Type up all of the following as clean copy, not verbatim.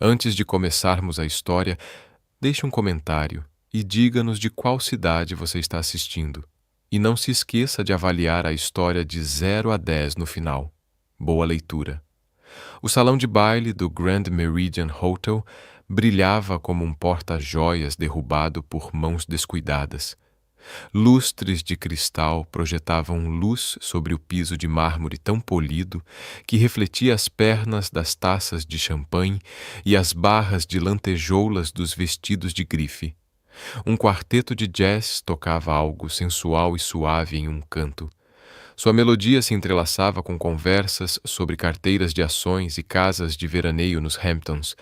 Antes de começarmos a história, deixe um comentário e diga-nos de qual cidade você está assistindo. E não se esqueça de avaliar a história de 0 a 10 no final. Boa leitura. O salão de baile do Grand Meridian Hotel brilhava como um porta-joias derrubado por mãos descuidadas. Lustres de cristal projetavam luz sobre o piso de mármore tão polido que refletia as pernas das taças de champanhe e as barras de lantejoulas dos vestidos de grife. Um quarteto de jazz tocava algo sensual e suave em um canto. Sua melodia se entrelaçava com conversas sobre carteiras de ações e casas de veraneio nos Hamptons.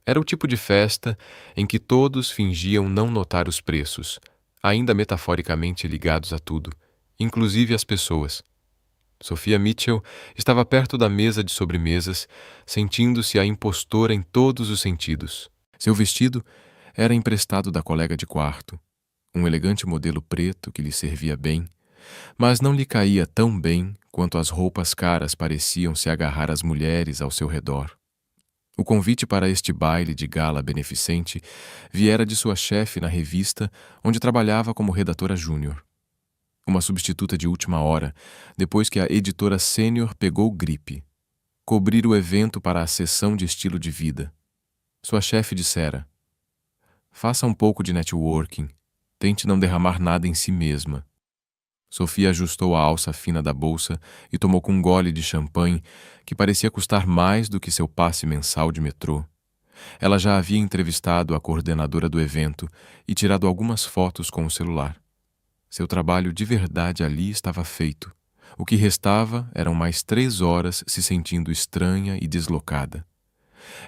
Era o tipo de festa em que todos fingiam não notar os preços, ainda metaforicamente ligados a tudo, inclusive as pessoas. Sophia Mitchell estava perto da mesa de sobremesas, sentindo-se a impostora em todos os sentidos. Seu vestido era emprestado da colega de quarto, um elegante modelo preto que lhe servia bem, mas não lhe caía tão bem quanto as roupas caras pareciam se agarrar às mulheres ao seu redor. O convite para este baile de gala beneficente viera de sua chefe na revista onde trabalhava como redatora júnior. Uma substituta de última hora, depois que a editora sênior pegou gripe. Cobrir o evento para a sessão de estilo de vida. Sua chefe dissera: faça um pouco de networking, tente não derramar nada em si mesma. Sophia ajustou a alça fina da bolsa e tomou com um gole de champanhe que parecia custar mais do que seu passe mensal de metrô. Ela já havia entrevistado a coordenadora do evento e tirado algumas fotos com o celular. Seu trabalho de verdade ali estava feito. O que restava eram mais 3 horas se sentindo estranha e deslocada.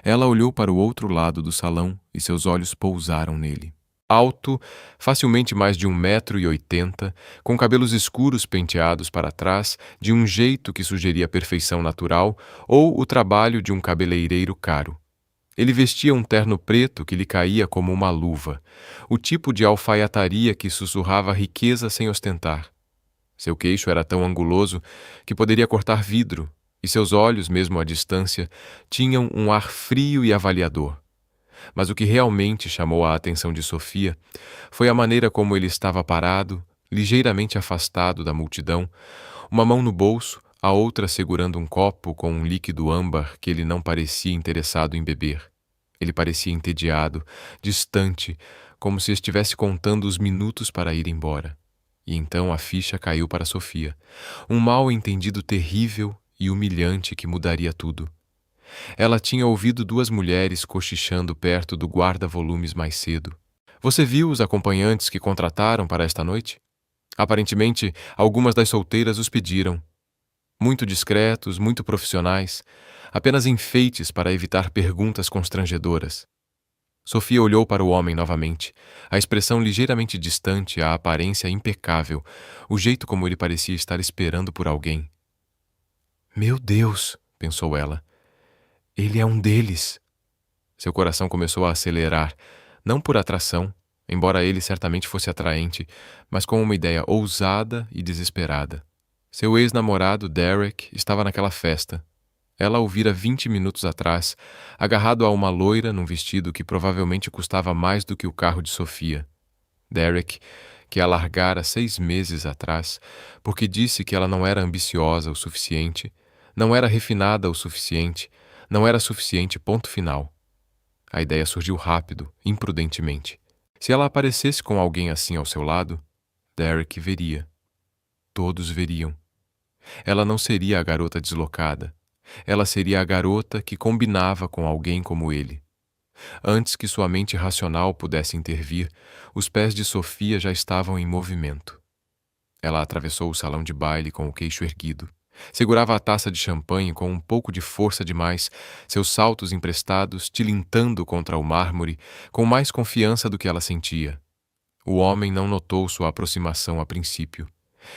Ela olhou para o outro lado do salão e seus olhos pousaram nele. Alto, facilmente mais de 1,80 m, com cabelos escuros penteados para trás, de um jeito que sugeria perfeição natural ou o trabalho de um cabeleireiro caro. Ele vestia um terno preto que lhe caía como uma luva, o tipo de alfaiataria que sussurrava riqueza sem ostentar. Seu queixo era tão anguloso que poderia cortar vidro, e seus olhos, mesmo à distância, tinham um ar frio e avaliador. Mas o que realmente chamou a atenção de Sophia foi a maneira como ele estava parado, ligeiramente afastado da multidão, uma mão no bolso, a outra segurando um copo com um líquido âmbar que ele não parecia interessado em beber. Ele parecia entediado, distante, como se estivesse contando os minutos para ir embora. E então a ficha caiu para Sophia, um mal-entendido terrível e humilhante que mudaria tudo. Ela tinha ouvido 2 mulheres cochichando perto do guarda-volumes mais cedo. Você viu os acompanhantes que contrataram para esta noite? Aparentemente, algumas das solteiras os pediram. Muito discretos, muito profissionais, apenas enfeites para evitar perguntas constrangedoras. Sophia olhou para o homem novamente, a expressão ligeiramente distante, a aparência impecável, o jeito como ele parecia estar esperando por alguém. Meu Deus, pensou ela. Ele é um deles. Seu coração começou a acelerar, não por atração, embora ele certamente fosse atraente, mas com uma ideia ousada e desesperada. Seu ex-namorado, Derek, estava naquela festa. Ela o vira 20 minutos atrás, agarrado a uma loira num vestido que provavelmente custava mais do que o carro de Sophia. Derek, que a largara 6 meses atrás, porque disse que ela não era ambiciosa o suficiente, não era refinada o suficiente, não era suficiente, ponto final. A ideia surgiu rápido, imprudentemente. Se ela aparecesse com alguém assim ao seu lado, Derek veria. Todos veriam. Ela não seria a garota deslocada. Ela seria a garota que combinava com alguém como ele. Antes que sua mente racional pudesse intervir, os pés de Sophia já estavam em movimento. Ela atravessou o salão de baile com o queixo erguido. Segurava a taça de champanhe com um pouco de força demais, seus saltos emprestados tilintando contra o mármore, com mais confiança do que ela sentia. O homem não notou sua aproximação a princípio.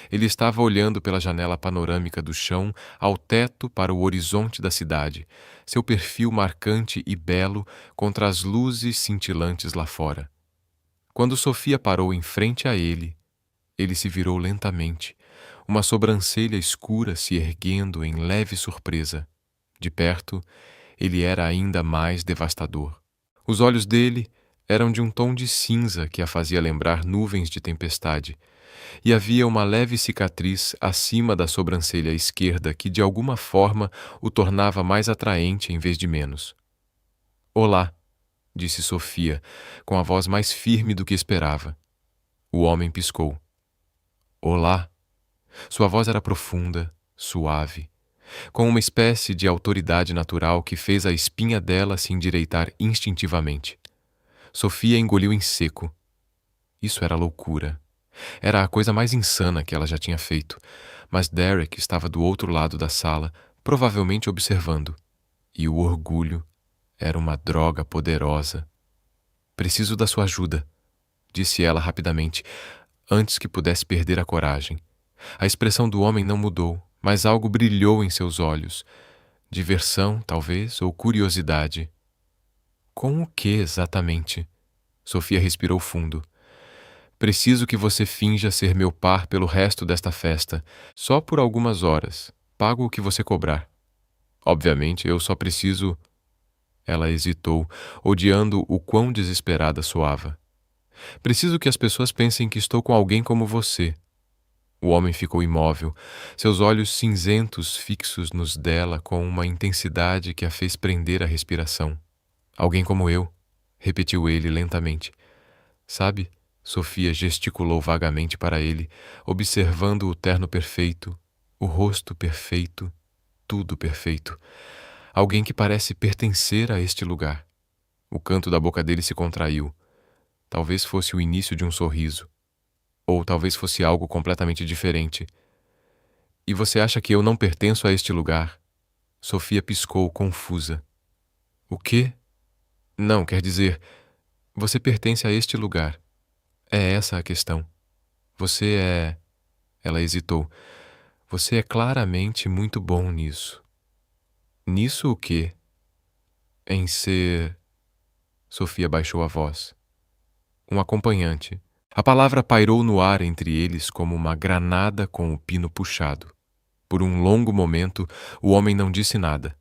Ele estava olhando pela janela panorâmica do chão ao teto para o horizonte da cidade, seu perfil marcante e belo contra as luzes cintilantes lá fora. Quando Sophia parou em frente a ele se virou lentamente, uma sobrancelha escura se erguendo em leve surpresa. De perto, ele era ainda mais devastador. Os olhos dele eram de um tom de cinza que a fazia lembrar nuvens de tempestade, e havia uma leve cicatriz acima da sobrancelha esquerda que de alguma forma o tornava mais atraente em vez de menos. "Olá", disse Sofia, com a voz mais firme do que esperava. O homem piscou. "Olá." Sua voz era profunda, suave, com uma espécie de autoridade natural que fez a espinha dela se endireitar instintivamente. Sofia engoliu em seco. Isso era loucura. Era a coisa mais insana que ela já tinha feito, mas Derek estava do outro lado da sala, provavelmente observando. E o orgulho era uma droga poderosa. "Preciso da sua ajuda", disse ela rapidamente, antes que pudesse perder a coragem. A expressão do homem não mudou, mas algo brilhou em seus olhos. Diversão, talvez, ou curiosidade. "Com o que exatamente?" Sofia respirou fundo. "Preciso que você finja ser meu par pelo resto desta festa, só por algumas horas. Pago o que você cobrar. Obviamente, eu só preciso..." Ela hesitou, odiando o quão desesperada soava. "Preciso que as pessoas pensem que estou com alguém como você." O homem ficou imóvel, seus olhos cinzentos fixos nos dela com uma intensidade que a fez prender a respiração. "Alguém como eu", repetiu ele lentamente. "Sabe?" Sofia gesticulou vagamente para ele, observando o terno perfeito, o rosto perfeito, tudo perfeito. Alguém que parece pertencer a este lugar. O canto da boca dele se contraiu. Talvez fosse o início de um sorriso. Ou talvez fosse algo completamente diferente. "E você acha que eu não pertenço a este lugar?" Sofia piscou, confusa. "O quê?" "Não, quer dizer, você pertence a este lugar. É essa a questão. Você é..." Ela hesitou. "Você é claramente muito bom nisso." "Nisso o quê?" "Em ser..." Sofia baixou a voz. "Um acompanhante." A palavra pairou no ar entre eles como uma granada com o pino puxado. Por um longo momento, o homem não disse nada.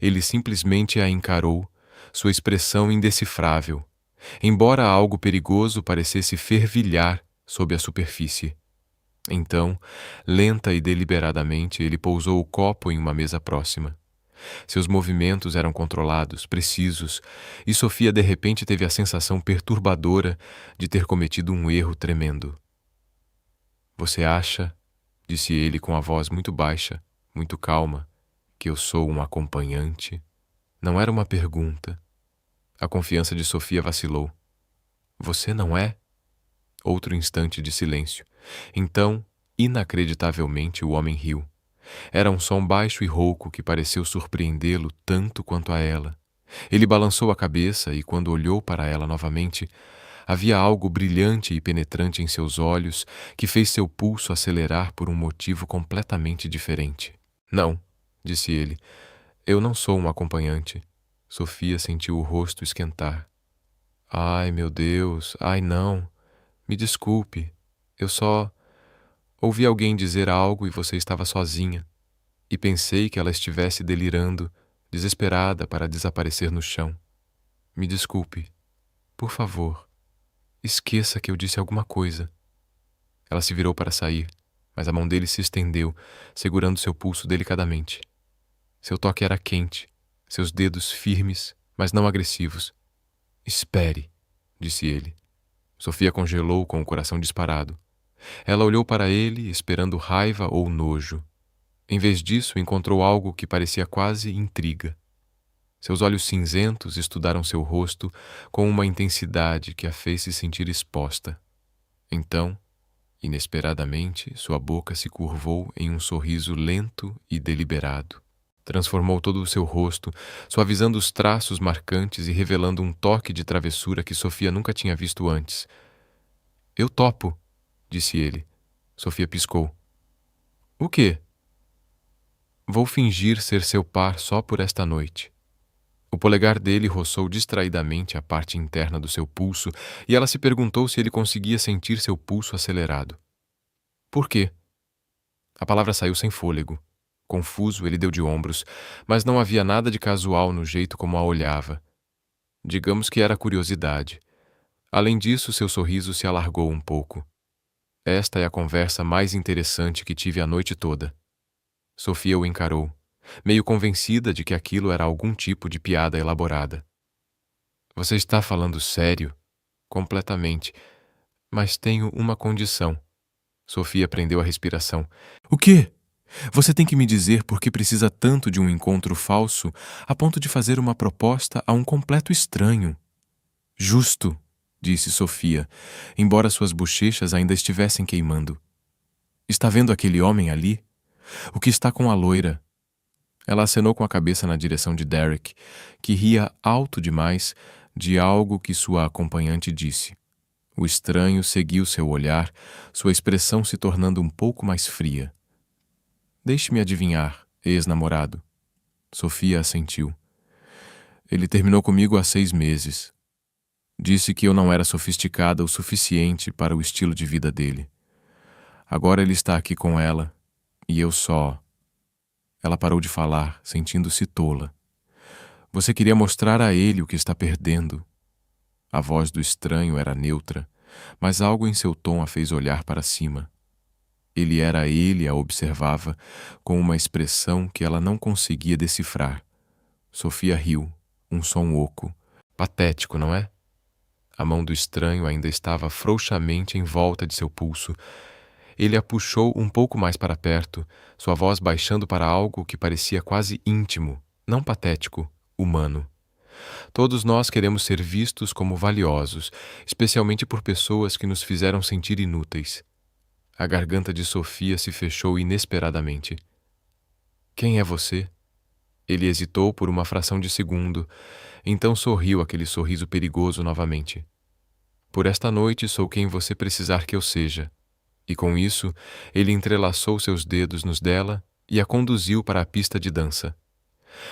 Ele simplesmente a encarou, sua expressão indecifrável, embora algo perigoso parecesse fervilhar sob a superfície. Então, lenta e deliberadamente, ele pousou o copo em uma mesa próxima. Seus movimentos eram controlados, precisos, e Sofia de repente teve a sensação perturbadora de ter cometido um erro tremendo. "Você acha", disse ele com a voz muito baixa, muito calma, "que eu sou um acompanhante?" Não era uma pergunta. A confiança de Sofia vacilou. "Você não é?" Outro instante de silêncio. Então, inacreditavelmente, o homem riu. Era um som baixo e rouco que pareceu surpreendê-lo tanto quanto a ela. Ele balançou a cabeça e, quando olhou para ela novamente, havia algo brilhante e penetrante em seus olhos que fez seu pulso acelerar por um motivo completamente diferente. "Não", disse ele, "eu não sou um acompanhante." Sofia sentiu o rosto esquentar. "Ai, meu Deus, ai não. Me desculpe. Eu só... ouvi alguém dizer algo e você estava sozinha, e pensei que ela estivesse delirando, desesperada para desaparecer no chão. Me desculpe. Por favor, esqueça que eu disse alguma coisa." Ela se virou para sair, mas a mão dele se estendeu, segurando seu pulso delicadamente. Seu toque era quente, seus dedos firmes, mas não agressivos. "Espere", disse ele. Sofia congelou com o coração disparado. Ela olhou para ele, esperando raiva ou nojo. Em vez disso, encontrou algo que parecia quase intriga. Seus olhos cinzentos estudaram seu rosto com uma intensidade que a fez se sentir exposta. Então, inesperadamente, sua boca se curvou em um sorriso lento e deliberado. Transformou todo o seu rosto, suavizando os traços marcantes e revelando um toque de travessura que Sofia nunca tinha visto antes. "Eu topo", disse ele. Sofia piscou. "O quê?" "Vou fingir ser seu par só por esta noite." O polegar dele roçou distraidamente a parte interna do seu pulso e ela se perguntou se ele conseguia sentir seu pulso acelerado. "Por quê?" A palavra saiu sem fôlego, Confuso, ele deu de ombros, mas não havia nada de casual no jeito como a olhava. Digamos que era curiosidade. Além disso, seu sorriso se alargou um pouco. Esta é a conversa mais interessante que tive a noite toda. Sofia o encarou, meio convencida de que aquilo era algum tipo de piada elaborada. Você está falando sério? Completamente. Mas tenho uma condição. Sofia prendeu a respiração. O quê? Você tem que me dizer por que precisa tanto de um encontro falso a ponto de fazer uma proposta a um completo estranho. Justo, disse Sofia, embora suas bochechas ainda estivessem queimando. Está vendo aquele homem ali? O que está com a loira? Ela acenou com a cabeça na direção de Derek, que ria alto demais de algo que sua acompanhante disse. O estranho seguiu seu olhar, sua expressão se tornando um pouco mais fria. Deixe-me adivinhar, ex-namorado. Sofia assentiu. Ele terminou comigo há 6 meses. Disse que eu não era sofisticada o suficiente para o estilo de vida dele. Agora ele está aqui com ela, e eu só... Ela parou de falar, sentindo-se tola. Você queria mostrar a ele o que está perdendo. A voz do estranho era neutra, mas algo em seu tom a fez olhar para cima. Ele a observava com uma expressão que ela não conseguia decifrar. Sofia riu, um som oco. Patético, não é? A mão do estranho ainda estava frouxamente em volta de seu pulso. Ele a puxou um pouco mais para perto, sua voz baixando para algo que parecia quase íntimo, não patético, humano. Todos nós queremos ser vistos como valiosos, especialmente por pessoas que nos fizeram sentir inúteis. A garganta de Sofia se fechou inesperadamente. Quem é você? Ele hesitou por uma fração de segundo, então sorriu aquele sorriso perigoso novamente. Por esta noite sou quem você precisar que eu seja. E com isso, ele entrelaçou seus dedos nos dela e a conduziu para a pista de dança.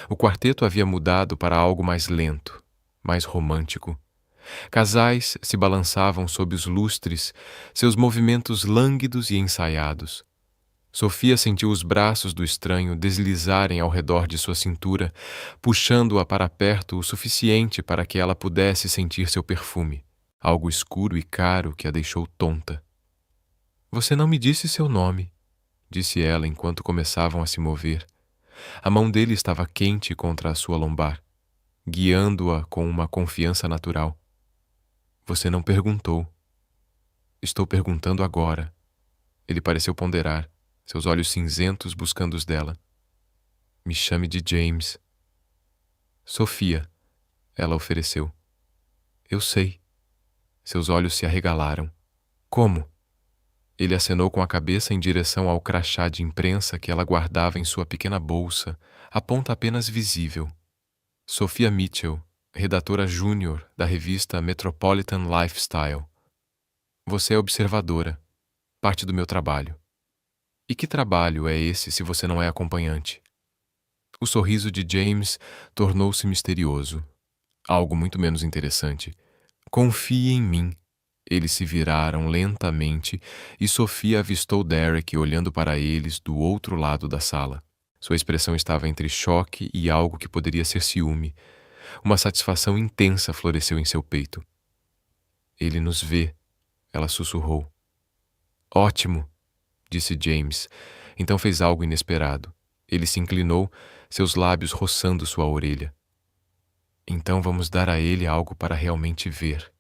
O quarteto havia mudado para algo mais lento, mais romântico. Casais se balançavam sob os lustres, seus movimentos lânguidos e ensaiados. Sofia sentiu os braços do estranho deslizarem ao redor de sua cintura, puxando-a para perto o suficiente para que ela pudesse sentir seu perfume, algo escuro e caro que a deixou tonta. Você não me disse seu nome, disse ela enquanto começavam a se mover. A mão dele estava quente contra a sua lombar, guiando-a com uma confiança natural. Você não perguntou. Estou perguntando agora. Ele pareceu ponderar, seus olhos cinzentos buscando os dela. Me chame de James. Sofia, ela ofereceu. Eu sei. Seus olhos se arregalaram. Como? Ele acenou com a cabeça em direção ao crachá de imprensa que ela guardava em sua pequena bolsa, a ponta apenas visível. Sophia Mitchell, redatora júnior da revista Metropolitan Lifestyle. Você é observadora, parte do meu trabalho. E que trabalho é esse se você não é acompanhante? O sorriso de James tornou-se misterioso. Algo muito menos interessante. Confie em mim. Eles se viraram lentamente e Sofia avistou Derek olhando para eles do outro lado da sala. Sua expressão estava entre choque e algo que poderia ser ciúme. Uma satisfação intensa floresceu em seu peito. Ele nos vê, ela sussurrou. Ótimo, disse James. Então fez algo inesperado. Ele se inclinou, seus lábios roçando sua orelha. Então vamos dar a ele algo para realmente ver.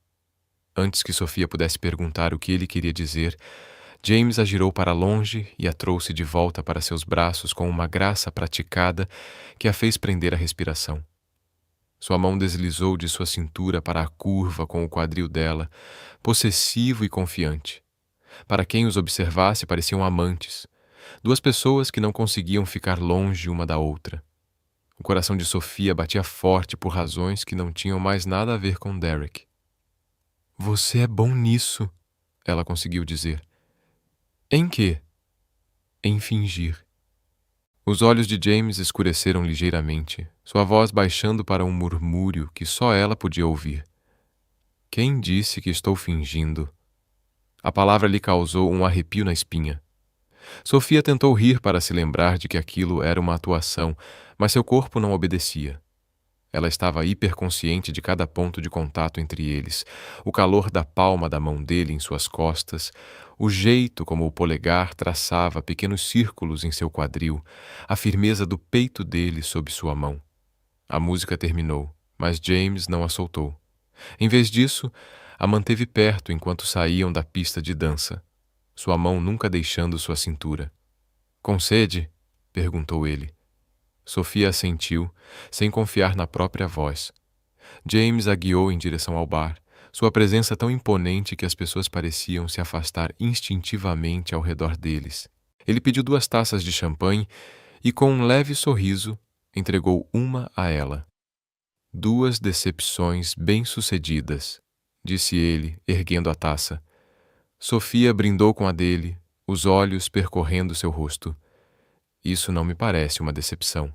Antes que Sofia pudesse perguntar o que ele queria dizer, James a girou para longe e a trouxe de volta para seus braços com uma graça praticada que a fez prender a respiração. Sua mão deslizou de sua cintura para a curva com o quadril dela, possessivo e confiante. Para quem os observasse, pareciam amantes, duas pessoas que não conseguiam ficar longe uma da outra. O coração de Sofia batia forte por razões que não tinham mais nada a ver com Derek. Você é bom nisso, ela conseguiu dizer. Em quê? Em fingir. Os olhos de James escureceram ligeiramente, sua voz baixando para um murmúrio que só ela podia ouvir. Quem disse que estou fingindo? A palavra lhe causou um arrepio na espinha. Sofia tentou rir para se lembrar de que aquilo era uma atuação, mas seu corpo não obedecia. Ela estava hiperconsciente de cada ponto de contato entre eles, o calor da palma da mão dele em suas costas, o jeito como o polegar traçava pequenos círculos em seu quadril, a firmeza do peito dele sob sua mão. A música terminou, mas James não a soltou. Em vez disso, a manteve perto enquanto saíam da pista de dança, sua mão nunca deixando sua cintura. "Com sede?" perguntou ele. Sofia assentiu, sem confiar na própria voz. James a guiou em direção ao bar, sua presença tão imponente que as pessoas pareciam se afastar instintivamente ao redor deles. Ele pediu 2 taças de champanhe e, com um leve sorriso, entregou uma a ela. "2 decepções bem-sucedidas", disse ele, erguendo a taça. Sofia brindou com a dele, os olhos percorrendo seu rosto. "Isso não me parece uma decepção."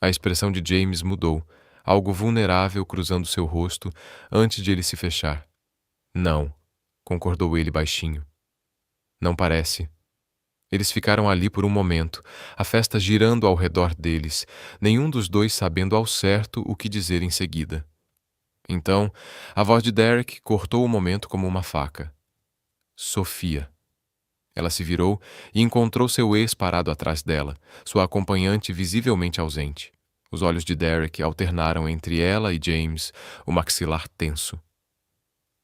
A expressão de James mudou, algo vulnerável cruzando seu rosto antes de ele se fechar. "Não", concordou ele baixinho. "Não parece." Eles ficaram ali por um momento, a festa girando ao redor deles, nenhum dos dois sabendo ao certo o que dizer em seguida. Então, a voz de Derek cortou o momento como uma faca. "Sofia." Ela se virou e encontrou seu ex parado atrás dela, sua acompanhante visivelmente ausente. Os olhos de Derek alternaram entre ela e James, o maxilar tenso.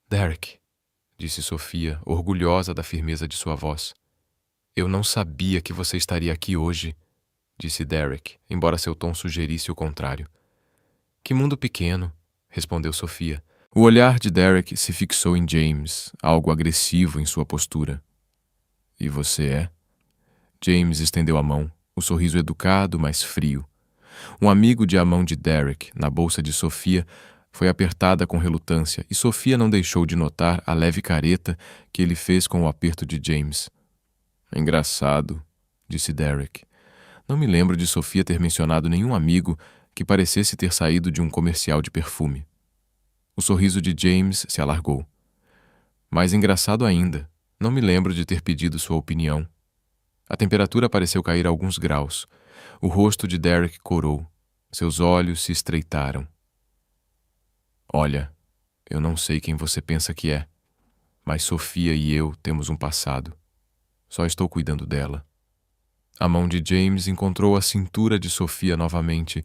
"Derek", disse Sofia, orgulhosa da firmeza de sua voz. "Eu não sabia que você estaria aqui hoje", disse Derek, embora seu tom sugerisse o contrário. "Que mundo pequeno", respondeu Sofia. O olhar de Derek se fixou em James, algo agressivo em sua postura. "E você é?" James estendeu a mão, o sorriso educado, mas frio. Um amigo de a mão de Derek, na bolsa de Sofia, foi apertada com relutância e Sofia não deixou de notar a leve careta que ele fez com o aperto de James. "Engraçado", disse Derek. Não me lembro de Sofia ter mencionado nenhum amigo que parecesse ter saído de um comercial de perfume. O sorriso de James se alargou. "Mais engraçado ainda, não me lembro de ter pedido sua opinião." A temperatura pareceu cair alguns graus. O rosto de Derek corou. Seus olhos se estreitaram. "Olha, eu não sei quem você pensa que é, mas Sofia e eu temos um passado. Só estou cuidando dela." A mão de James encontrou a cintura de Sofia novamente,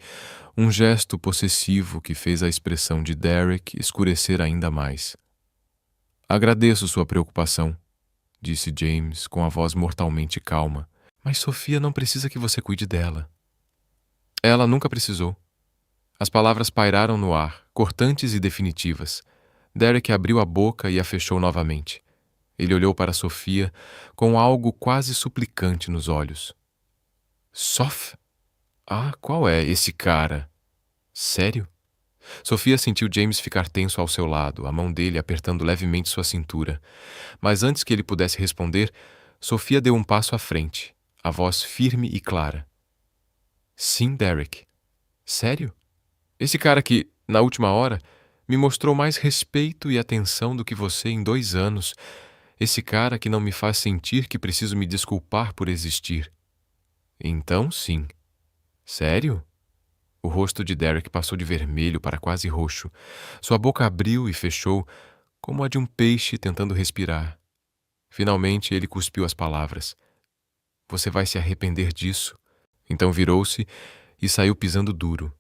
um gesto possessivo que fez a expressão de Derek escurecer ainda mais. "Agradeço sua preocupação", disse James com a voz mortalmente calma. "Mas Sofia não precisa que você cuide dela." Ela nunca precisou. As palavras pairaram no ar, cortantes e definitivas. Derek abriu a boca e a fechou novamente. Ele olhou para Sofia com algo quase suplicante nos olhos. "Sof? Ah, qual é esse cara? Sério?" Sofia sentiu James ficar tenso ao seu lado, a mão dele apertando levemente sua cintura. Mas antes que ele pudesse responder, Sofia deu um passo à frente, a voz firme e clara. "Sim, Derek. Sério? Esse cara que, na última hora, me mostrou mais respeito e atenção do que você em 2 anos. Esse cara que não me faz sentir que preciso me desculpar por existir." "Então, sim." "Sério?" O rosto de Derek passou de vermelho para quase roxo. Sua boca abriu e fechou, como a de um peixe tentando respirar. Finalmente ele cuspiu as palavras. "Você vai se arrepender disso." Então virou-se e saiu pisando duro,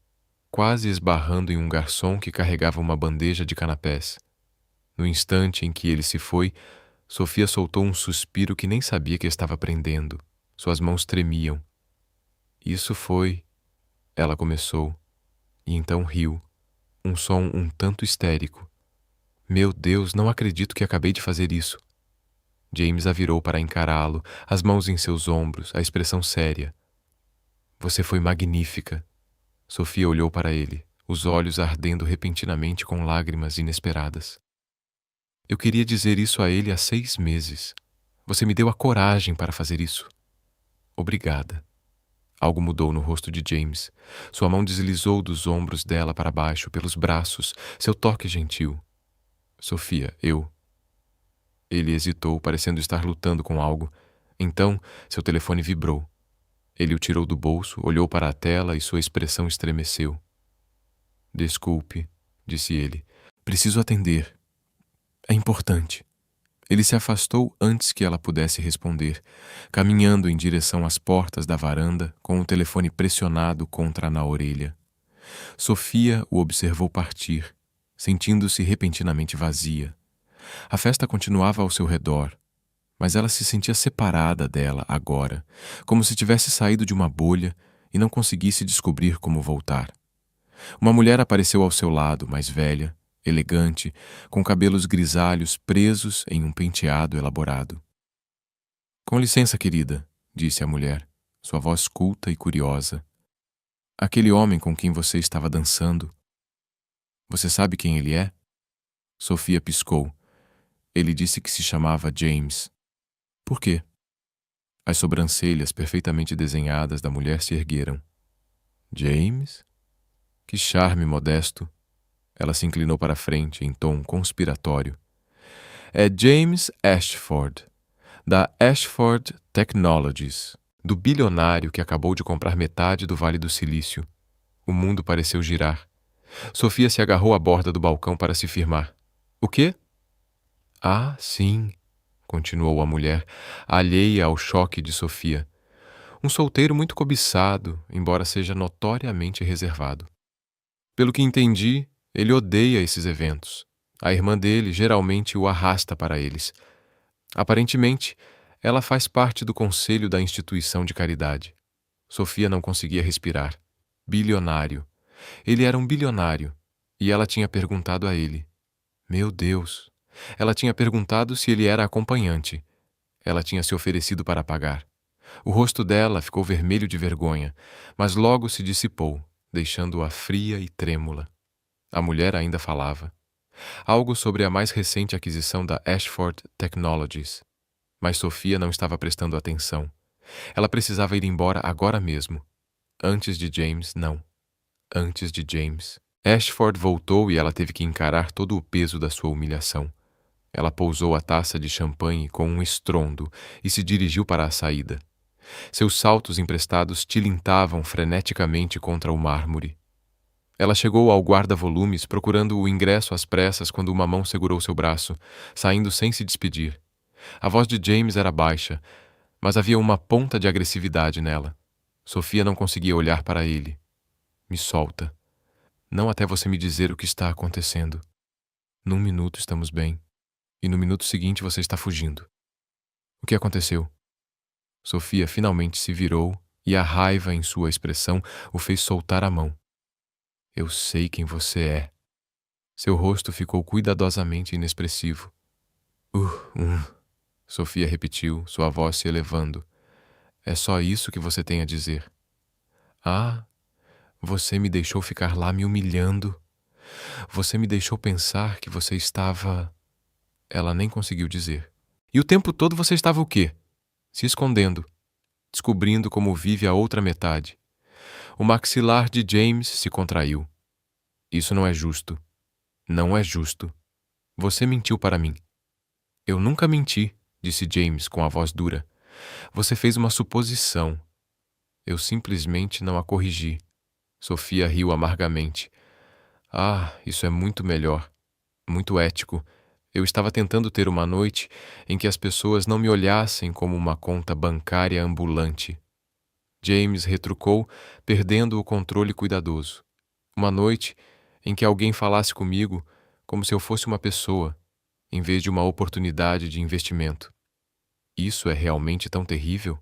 quase esbarrando em um garçom que carregava uma bandeja de canapés. No instante em que ele se foi, Sofia soltou um suspiro que nem sabia que estava prendendo. Suas mãos tremiam. "Isso foi..." Ela começou, e então riu, um som um tanto histérico. "Meu Deus, não acredito que acabei de fazer isso." James a virou para encará-lo, as mãos em seus ombros, a expressão séria. "Você foi magnífica." Sofia olhou para ele, os olhos ardendo repentinamente com lágrimas inesperadas. "Eu queria dizer isso a ele há 6 meses. Você me deu a coragem para fazer isso." "Obrigada." Algo mudou no rosto de James. Sua mão deslizou dos ombros dela para baixo, pelos braços, seu toque gentil. "Sofia, eu..." Ele hesitou, parecendo estar lutando com algo. Então, seu telefone vibrou. Ele o tirou do bolso, olhou para a tela e sua expressão estremeceu. Desculpe, disse ele. Preciso atender. É importante. Ele se afastou antes que ela pudesse responder, caminhando em direção às portas da varanda com o telefone pressionado contra na orelha. Sofia o observou partir, sentindo-se repentinamente vazia. A festa continuava ao seu redor, mas ela se sentia separada dela agora, como se tivesse saído de uma bolha e não conseguisse descobrir como voltar. Uma mulher apareceu ao seu lado, mais velha, elegante, com cabelos grisalhos presos em um penteado elaborado. Com licença, querida, disse a mulher, sua voz culta e curiosa. Aquele homem com quem você estava dançando. Você sabe quem ele é? Sofia piscou. Ele disse que se chamava James. Por quê? As sobrancelhas perfeitamente desenhadas da mulher se ergueram. James? Que charme modesto. Ela se inclinou para a frente em tom conspiratório. É James Ashford, da Ashford Technologies, do bilionário que acabou de comprar metade do Vale do Silício. O mundo pareceu girar. Sofia se agarrou à borda do balcão para se firmar. O quê? Ah, sim, continuou a mulher, alheia ao choque de Sofia. Um solteiro muito cobiçado, embora seja notoriamente reservado. Pelo que entendi, ele odeia esses eventos. A irmã dele geralmente o arrasta para eles. Aparentemente, ela faz parte do conselho da instituição de caridade. Sofia não conseguia respirar. Bilionário. Ele era um bilionário. E ela tinha perguntado a ele. Meu Deus! Ela tinha perguntado se ele era acompanhante. Ela tinha se oferecido para pagar. O rosto dela ficou vermelho de vergonha, mas logo se dissipou, deixando-a fria e trêmula. A mulher ainda falava. Algo sobre a mais recente aquisição da Ashford Technologies. Mas Sofia não estava prestando atenção. Ela precisava ir embora agora mesmo. Antes de James, não. Antes de James. Ashford voltou e ela teve que encarar todo o peso da sua humilhação. Ela pousou a taça de champanhe com um estrondo e se dirigiu para a saída. Seus saltos emprestados tilintavam freneticamente contra o mármore. Ela chegou ao guarda-volumes procurando o ingresso às pressas quando uma mão segurou seu braço, saindo sem se despedir. A voz de James era baixa, mas havia uma ponta de agressividade nela. Sofia não conseguia olhar para ele. Me solta. Não até você me dizer o que está acontecendo. Num minuto estamos bem, e no minuto seguinte você está fugindo. O que aconteceu? Sofia finalmente se virou e a raiva em sua expressão o fez soltar a mão. Eu sei quem você é. Seu rosto ficou cuidadosamente inexpressivo. Sofia repetiu, sua voz se elevando. É só isso que você tem a dizer. Ah, você me deixou ficar lá me humilhando. Você me deixou pensar que você estava... Ela nem conseguiu dizer. E o tempo todo você estava o quê? Se escondendo, descobrindo como vive a outra metade. O maxilar de James se contraiu. Isso não é justo. Não é justo. Você mentiu para mim. Eu nunca menti, disse James com a voz dura. Você fez uma suposição. Eu simplesmente não a corrigi. Sofia riu amargamente. Ah, isso é muito melhor. Muito ético. Eu estava tentando ter uma noite em que as pessoas não me olhassem como uma conta bancária ambulante. James retrucou, perdendo o controle cuidadoso. Uma noite em que alguém falasse comigo como se eu fosse uma pessoa, em vez de uma oportunidade de investimento. Isso é realmente tão terrível?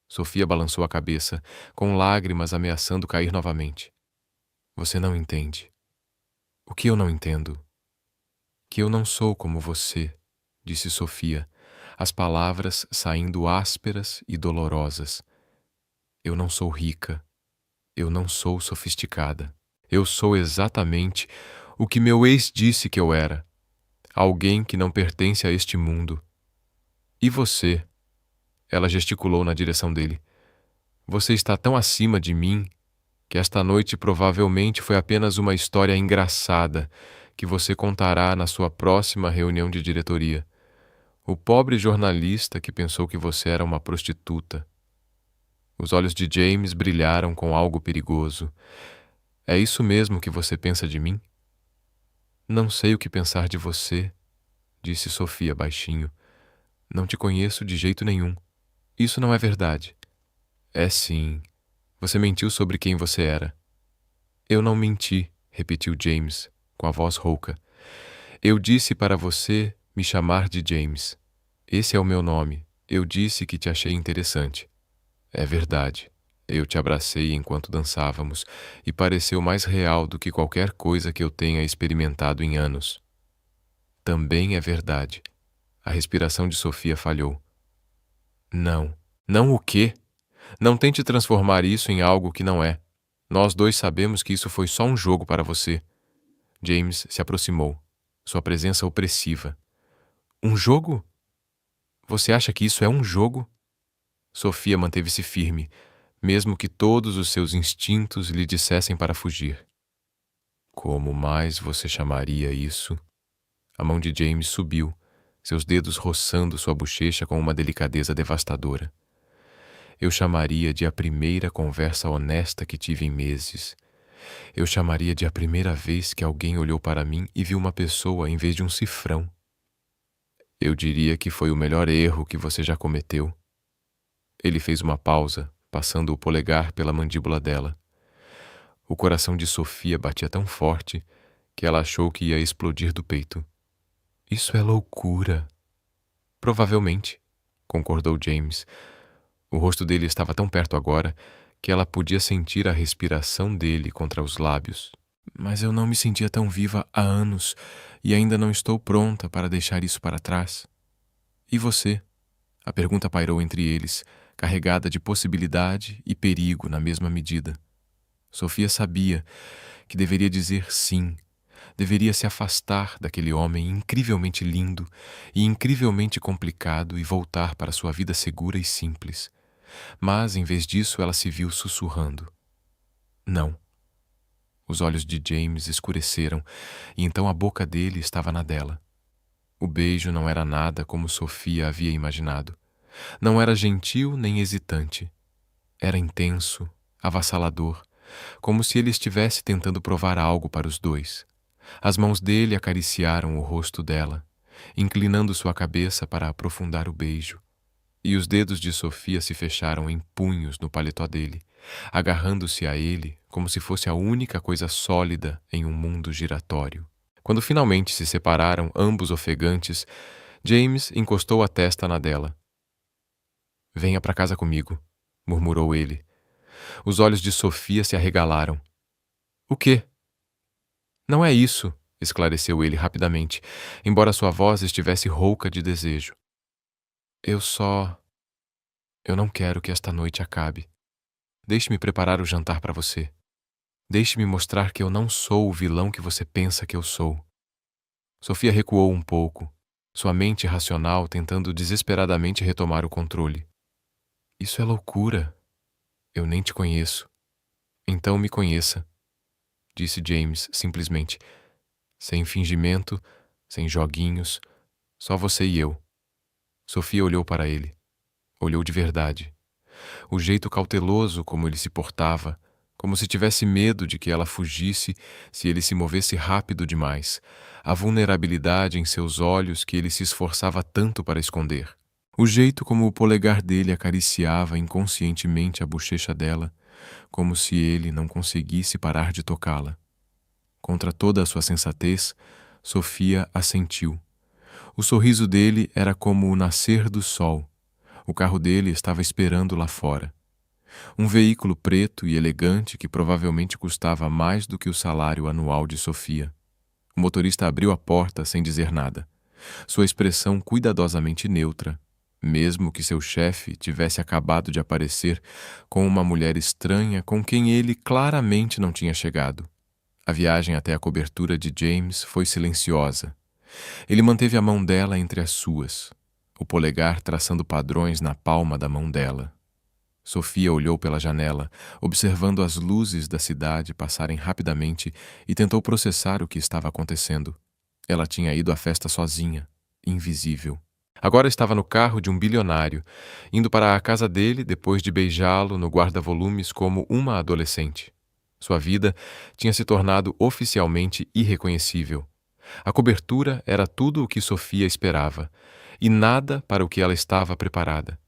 Sofia balançou a cabeça, com lágrimas ameaçando cair novamente. Você não entende. O que eu não entendo? Que eu não sou como você, disse Sofia, as palavras saindo ásperas e dolorosas. Eu não sou rica. Eu não sou sofisticada. Eu sou exatamente o que meu ex disse que eu era. Alguém que não pertence a este mundo. E você? Ela gesticulou na direção dele. Você está tão acima de mim que esta noite provavelmente foi apenas uma história engraçada que você contará na sua próxima reunião de diretoria. O pobre jornalista que pensou que você era uma prostituta. Os olhos de James brilharam com algo perigoso. É isso mesmo que você pensa de mim? Não sei o que pensar de você, disse Sofia baixinho. Não te conheço de jeito nenhum. Isso não é verdade. É sim. Você mentiu sobre quem você era. Eu não menti, repetiu James, com a voz rouca. Eu disse para você me chamar de James. Esse é o meu nome. Eu disse que te achei interessante. É verdade. Eu te abracei enquanto dançávamos e pareceu mais real do que qualquer coisa que eu tenha experimentado em anos. Também é verdade. A respiração de Sofia falhou. Não. Não o quê? Não tente transformar isso em algo que não é. Nós dois sabemos que isso foi só um jogo para você. James se aproximou, sua presença opressiva. Um jogo? Você acha que isso é um jogo? Sofia manteve-se firme, mesmo que todos os seus instintos lhe dissessem para fugir. Como mais você chamaria isso? A mão de James subiu, seus dedos roçando sua bochecha com uma delicadeza devastadora. Eu chamaria de a primeira conversa honesta que tive em meses. Eu chamaria de a primeira vez que alguém olhou para mim e viu uma pessoa em vez de um cifrão. Eu diria que foi o melhor erro que você já cometeu. Ele fez uma pausa, passando o polegar pela mandíbula dela. O coração de Sofia batia tão forte que ela achou que ia explodir do peito. Isso é loucura. Provavelmente, concordou James. O rosto dele estava tão perto agora que ela podia sentir a respiração dele contra os lábios. Mas eu não me sentia tão viva há anos e ainda não estou pronta para deixar isso para trás. E você? A pergunta pairou entre eles, carregada de possibilidade e perigo na mesma medida. Sofia sabia que deveria dizer sim, deveria se afastar daquele homem incrivelmente lindo e incrivelmente complicado e voltar para sua vida segura e simples. Mas, em vez disso, ela se viu sussurrando. Não. Os olhos de James escureceram e então a boca dele estava na dela. O beijo não era nada como Sofia havia imaginado. Não era gentil nem hesitante. Era intenso, avassalador, como se ele estivesse tentando provar algo para os dois. As mãos dele acariciaram o rosto dela, inclinando sua cabeça para aprofundar o beijo, e os dedos de Sofia se fecharam em punhos no paletó dele, agarrando-se a ele como se fosse a única coisa sólida em um mundo giratório. Quando finalmente se separaram, ambos ofegantes, James encostou a testa na dela. Venha para casa comigo, murmurou ele. Os olhos de Sofia se arregalaram. O quê? Não é isso, esclareceu ele rapidamente, embora sua voz estivesse rouca de desejo. Eu não quero que esta noite acabe. Deixe-me preparar o jantar para você. Deixe-me mostrar que eu não sou o vilão que você pensa que eu sou. Sofia recuou um pouco, sua mente racional tentando desesperadamente retomar o controle. Isso é loucura. Eu nem te conheço. Então me conheça, disse James simplesmente. Sem fingimento, sem joguinhos, só você e eu. Sofia olhou para ele. Olhou de verdade. O jeito cauteloso como ele se portava, como se tivesse medo de que ela fugisse se ele se movesse rápido demais, a vulnerabilidade em seus olhos que ele se esforçava tanto para esconder. O jeito como o polegar dele acariciava inconscientemente a bochecha dela, como se ele não conseguisse parar de tocá-la. Contra toda a sua sensatez, Sofia assentiu. O sorriso dele era como o nascer do sol. O carro dele estava esperando lá fora. Um veículo preto e elegante que provavelmente custava mais do que o salário anual de Sofia. O motorista abriu a porta sem dizer nada. Sua expressão cuidadosamente neutra, mesmo que seu chefe tivesse acabado de aparecer com uma mulher estranha com quem ele claramente não tinha chegado. A viagem até a cobertura de James foi silenciosa. Ele manteve a mão dela entre as suas, o polegar traçando padrões na palma da mão dela. Sofia olhou pela janela, observando as luzes da cidade passarem rapidamente e tentou processar o que estava acontecendo. Ela tinha ido à festa sozinha, invisível. Agora estava no carro de um bilionário, indo para a casa dele depois de beijá-lo no guarda-volumes como uma adolescente. Sua vida tinha se tornado oficialmente irreconhecível. A cobertura era tudo o que Sofia esperava, e nada para o que ela estava preparada.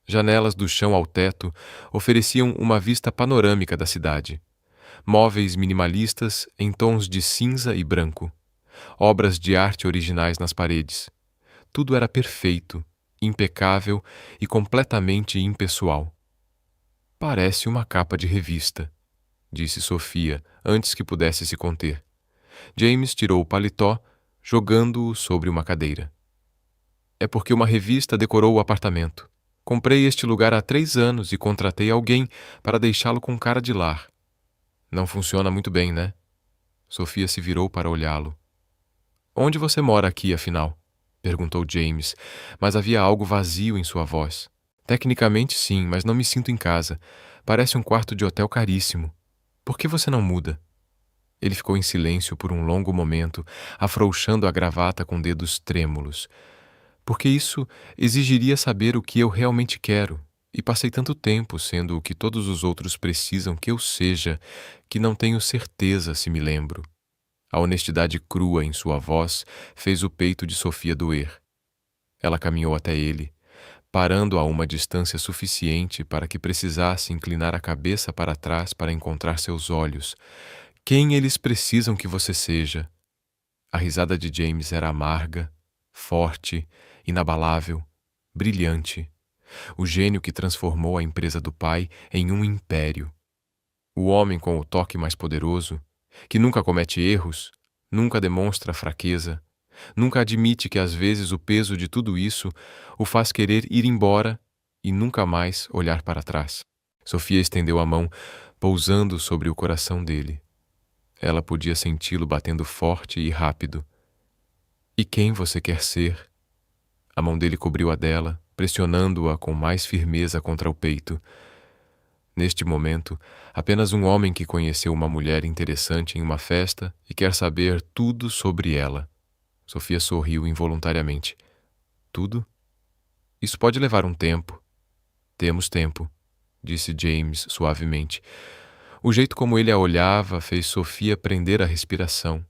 Janelas do chão ao teto ofereciam uma vista panorâmica da cidade. Móveis minimalistas em tons de cinza e branco. Obras de arte originais nas paredes. Tudo era perfeito, impecável e completamente impessoal. Parece uma capa de revista, disse Sofia antes que pudesse se conter. James tirou o paletó, jogando-o sobre uma cadeira. É porque uma revista decorou o apartamento. Comprei este lugar há 3 anos e contratei alguém para deixá-lo com cara de lar. Não funciona muito bem, né? Sofia se virou para olhá-lo. Onde você mora aqui, afinal? Perguntou James, mas havia algo vazio em sua voz. Tecnicamente sim, mas não me sinto em casa. Parece um quarto de hotel caríssimo. Por que você não muda? Ele ficou em silêncio por um longo momento, afrouxando a gravata com dedos trêmulos. Porque isso exigiria saber o que eu realmente quero, e passei tanto tempo sendo o que todos os outros precisam que eu seja, que não tenho certeza se me lembro. A honestidade crua em sua voz fez o peito de Sofia doer. Ela caminhou até ele, parando a uma distância suficiente para que precisasse inclinar a cabeça para trás para encontrar seus olhos. Quem eles precisam que você seja? A risada de James era amarga, forte, inabalável, brilhante. O gênio que transformou a empresa do pai em um império. O homem com o toque mais poderoso, que nunca comete erros, nunca demonstra fraqueza, nunca admite que às vezes o peso de tudo isso o faz querer ir embora e nunca mais olhar para trás. Sofia estendeu a mão, pousando sobre o coração dele. Ela podia senti-lo batendo forte e rápido. E quem você quer ser? A mão dele cobriu a dela, pressionando-a com mais firmeza contra o peito. Neste momento, apenas um homem que conheceu uma mulher interessante em uma festa e quer saber tudo sobre ela. Sofia sorriu involuntariamente. Tudo? Isso pode levar um tempo. Temos tempo, disse James suavemente. O jeito como ele a olhava fez Sofia prender a respiração,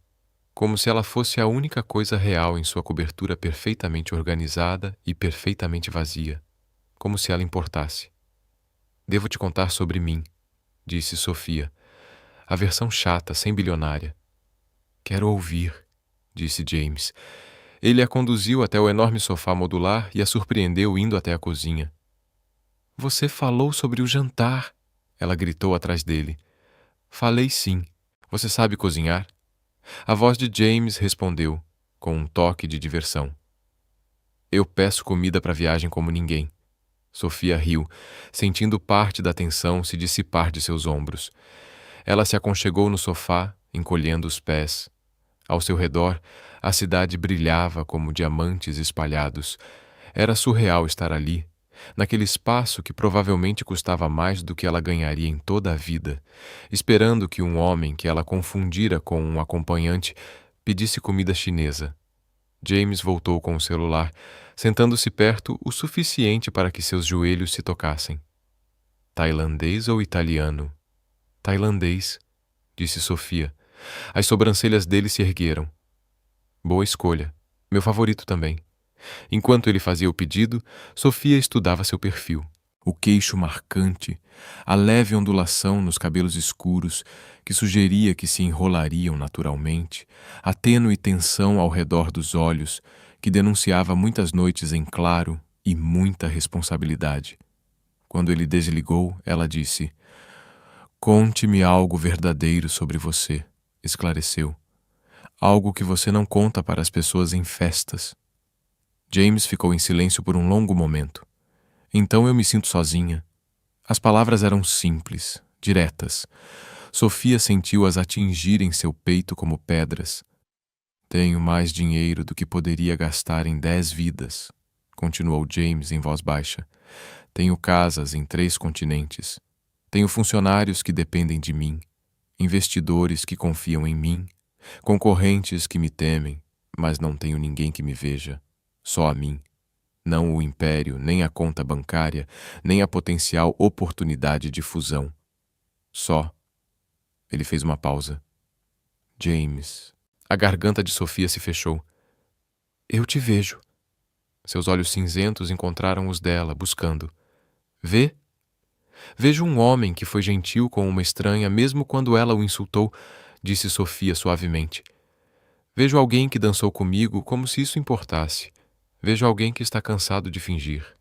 como se ela fosse a única coisa real em sua cobertura perfeitamente organizada e perfeitamente vazia, como se ela importasse. Devo te contar sobre mim, disse Sofia, a versão chata, sem bilionária. Quero ouvir, disse James. Ele a conduziu até o enorme sofá modular e a surpreendeu indo até a cozinha. Você falou sobre o jantar, ela gritou atrás dele. Falei sim. Você sabe cozinhar? A voz de James respondeu, com um toque de diversão. Eu peço comida para a viagem como ninguém. Sofia riu, sentindo parte da tensão se dissipar de seus ombros. Ela se aconchegou no sofá, encolhendo os pés. Ao seu redor, a cidade brilhava como diamantes espalhados. Era surreal estar ali, naquele espaço que provavelmente custava mais do que ela ganharia em toda a vida, esperando que um homem que ela confundira com um acompanhante pedisse comida chinesa. James voltou com o celular, sentando-se perto o suficiente para que seus joelhos se tocassem. Tailandês ou italiano? Tailandês, disse Sofia. As sobrancelhas dele se ergueram. Boa escolha. Meu favorito também. Enquanto ele fazia o pedido, Sofia estudava seu perfil. O queixo marcante, a leve ondulação nos cabelos escuros, que sugeria que se enrolariam naturalmente, a tênue tensão ao redor dos olhos, que denunciava muitas noites em claro e muita responsabilidade. Quando ele desligou, ela disse: Conte-me algo verdadeiro sobre você, esclareceu. Algo que você não conta para as pessoas em festas. James ficou em silêncio por um longo momento. Então eu me sinto sozinha. As palavras eram simples, diretas. Sofia sentiu-as atingirem seu peito como pedras. Tenho mais dinheiro do que poderia gastar em 10 vidas, continuou James em voz baixa. Tenho casas em 3 continentes. Tenho funcionários que dependem de mim, investidores que confiam em mim, concorrentes que me temem, mas não tenho ninguém que me veja, só a mim. Não o império, nem a conta bancária, nem a potencial oportunidade de fusão. Só. Ele fez uma pausa. James. A garganta de Sofia se fechou. Eu te vejo. Seus olhos cinzentos encontraram os dela, buscando. Vê? Vejo um homem que foi gentil com uma estranha mesmo quando ela o insultou, disse Sofia suavemente. Vejo alguém que dançou comigo como se isso importasse. Vejo alguém que está cansado de fingir.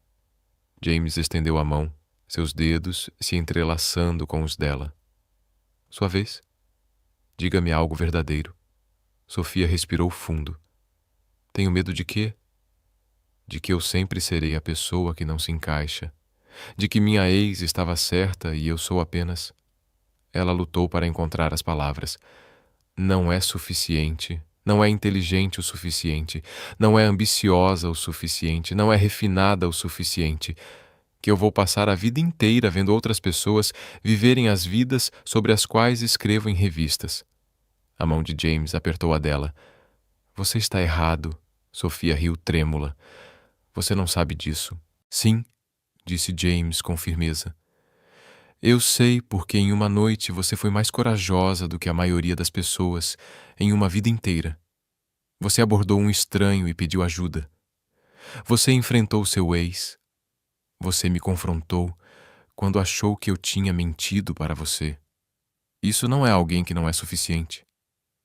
James estendeu a mão, seus dedos se entrelaçando com os dela. Sua vez. Diga-me algo verdadeiro. Sofia respirou fundo. Tenho medo de quê? De que eu sempre serei a pessoa que não se encaixa. De que minha ex estava certa e eu sou apenas... Ela lutou para encontrar as palavras. Não é suficiente. Não é inteligente o suficiente. Não é ambiciosa o suficiente. Não é refinada o suficiente. Que eu vou passar a vida inteira vendo outras pessoas viverem as vidas sobre as quais escrevo em revistas. A mão de James apertou a dela. Você está errado. Sofia riu trêmula. Você não sabe disso. Sim, disse James com firmeza. Eu sei porque em uma noite você foi mais corajosa do que a maioria das pessoas em uma vida inteira. Você abordou um estranho e pediu ajuda. Você enfrentou seu ex. Você me confrontou quando achou que eu tinha mentido para você. Isso não é alguém que não é suficiente.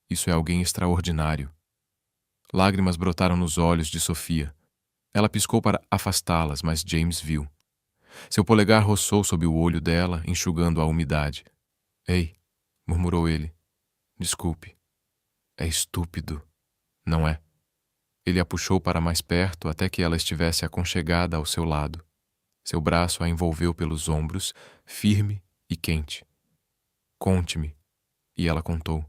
Isso é alguém extraordinário. Lágrimas brotaram nos olhos de Sofia. Ela piscou para afastá-las, mas James viu. Seu polegar roçou sob o olho dela, enxugando a umidade. Ei, murmurou ele. Desculpe. É estúpido, não é? Ele a puxou para mais perto até que ela estivesse aconchegada ao seu lado. Seu braço a envolveu pelos ombros, firme e quente. Conte-me. E ela contou.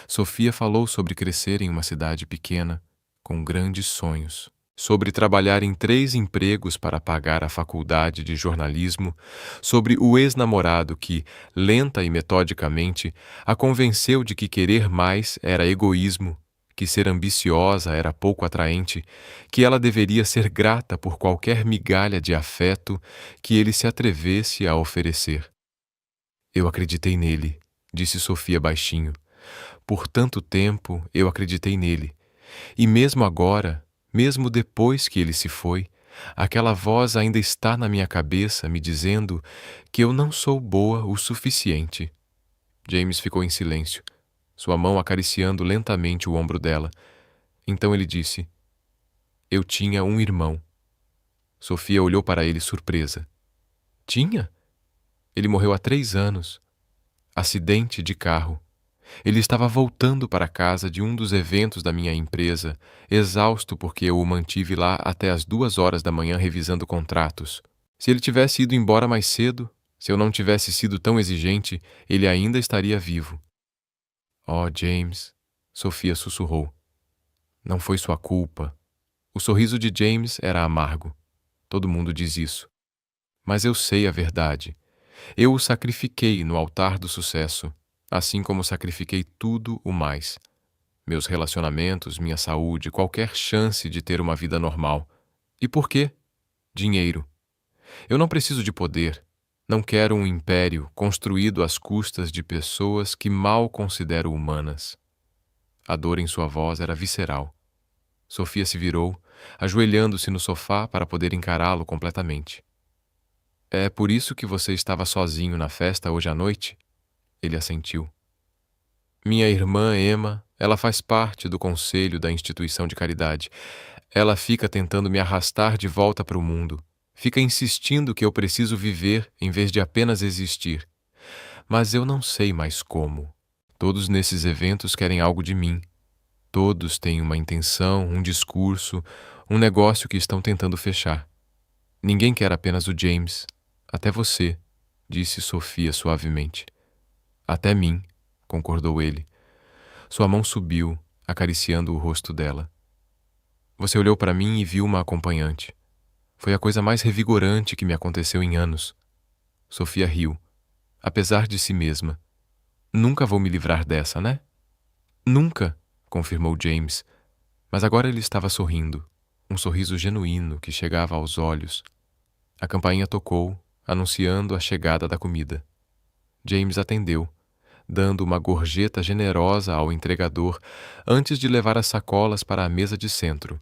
Sofia falou sobre crescer em uma cidade pequena, com grandes sonhos. Sobre trabalhar em 3 empregos para pagar a faculdade de jornalismo, sobre o ex-namorado que, lenta e metodicamente, a convenceu de que querer mais era egoísmo, que ser ambiciosa era pouco atraente, que ela deveria ser grata por qualquer migalha de afeto que ele se atrevesse a oferecer. Eu acreditei nele, disse Sofia baixinho. Por tanto tempo eu acreditei nele, e mesmo agora, mesmo depois que ele se foi, aquela voz ainda está na minha cabeça me dizendo que eu não sou boa o suficiente. James ficou em silêncio, sua mão acariciando lentamente o ombro dela. Então ele disse, eu tinha um irmão. Sofia olhou para ele surpresa. Tinha? Ele morreu há 3 anos. Acidente de carro. Ele estava voltando para casa de um dos eventos da minha empresa, exausto porque eu o mantive lá até as 2 horas da manhã revisando contratos. Se ele tivesse ido embora mais cedo, se eu não tivesse sido tão exigente, ele ainda estaria vivo. Oh, James, Sofia sussurrou. Não foi sua culpa. O sorriso de James era amargo. Todo mundo diz isso. Mas eu sei a verdade. Eu o sacrifiquei no altar do sucesso, assim como sacrifiquei tudo o mais. Meus relacionamentos, minha saúde, qualquer chance de ter uma vida normal. E por quê? Dinheiro. Eu não preciso de poder. Não quero um império construído às custas de pessoas que mal considero humanas. A dor em sua voz era visceral. Sofia se virou, ajoelhando-se no sofá para poder encará-lo completamente. É por isso que você estava sozinho na festa hoje à noite? Ele assentiu. Minha irmã Emma, ela faz parte do conselho da instituição de caridade. Ela fica tentando me arrastar de volta para o mundo. Fica insistindo que eu preciso viver em vez de apenas existir. Mas eu não sei mais como. Todos nesses eventos querem algo de mim. Todos têm uma intenção, um discurso, um negócio que estão tentando fechar. Ninguém quer apenas o James. Até você, disse Sofia suavemente. Até mim, concordou ele. Sua mão subiu, acariciando o rosto dela. Você olhou para mim e viu uma acompanhante. Foi a coisa mais revigorante que me aconteceu em anos. Sofia riu, apesar de si mesma. Nunca vou me livrar dessa, né? Nunca, confirmou James, mas agora ele estava sorrindo. um sorriso genuíno que chegava aos olhos. A campainha tocou, anunciando a chegada da comida. James atendeu, dando uma gorjeta generosa ao entregador antes de levar as sacolas para a mesa de centro.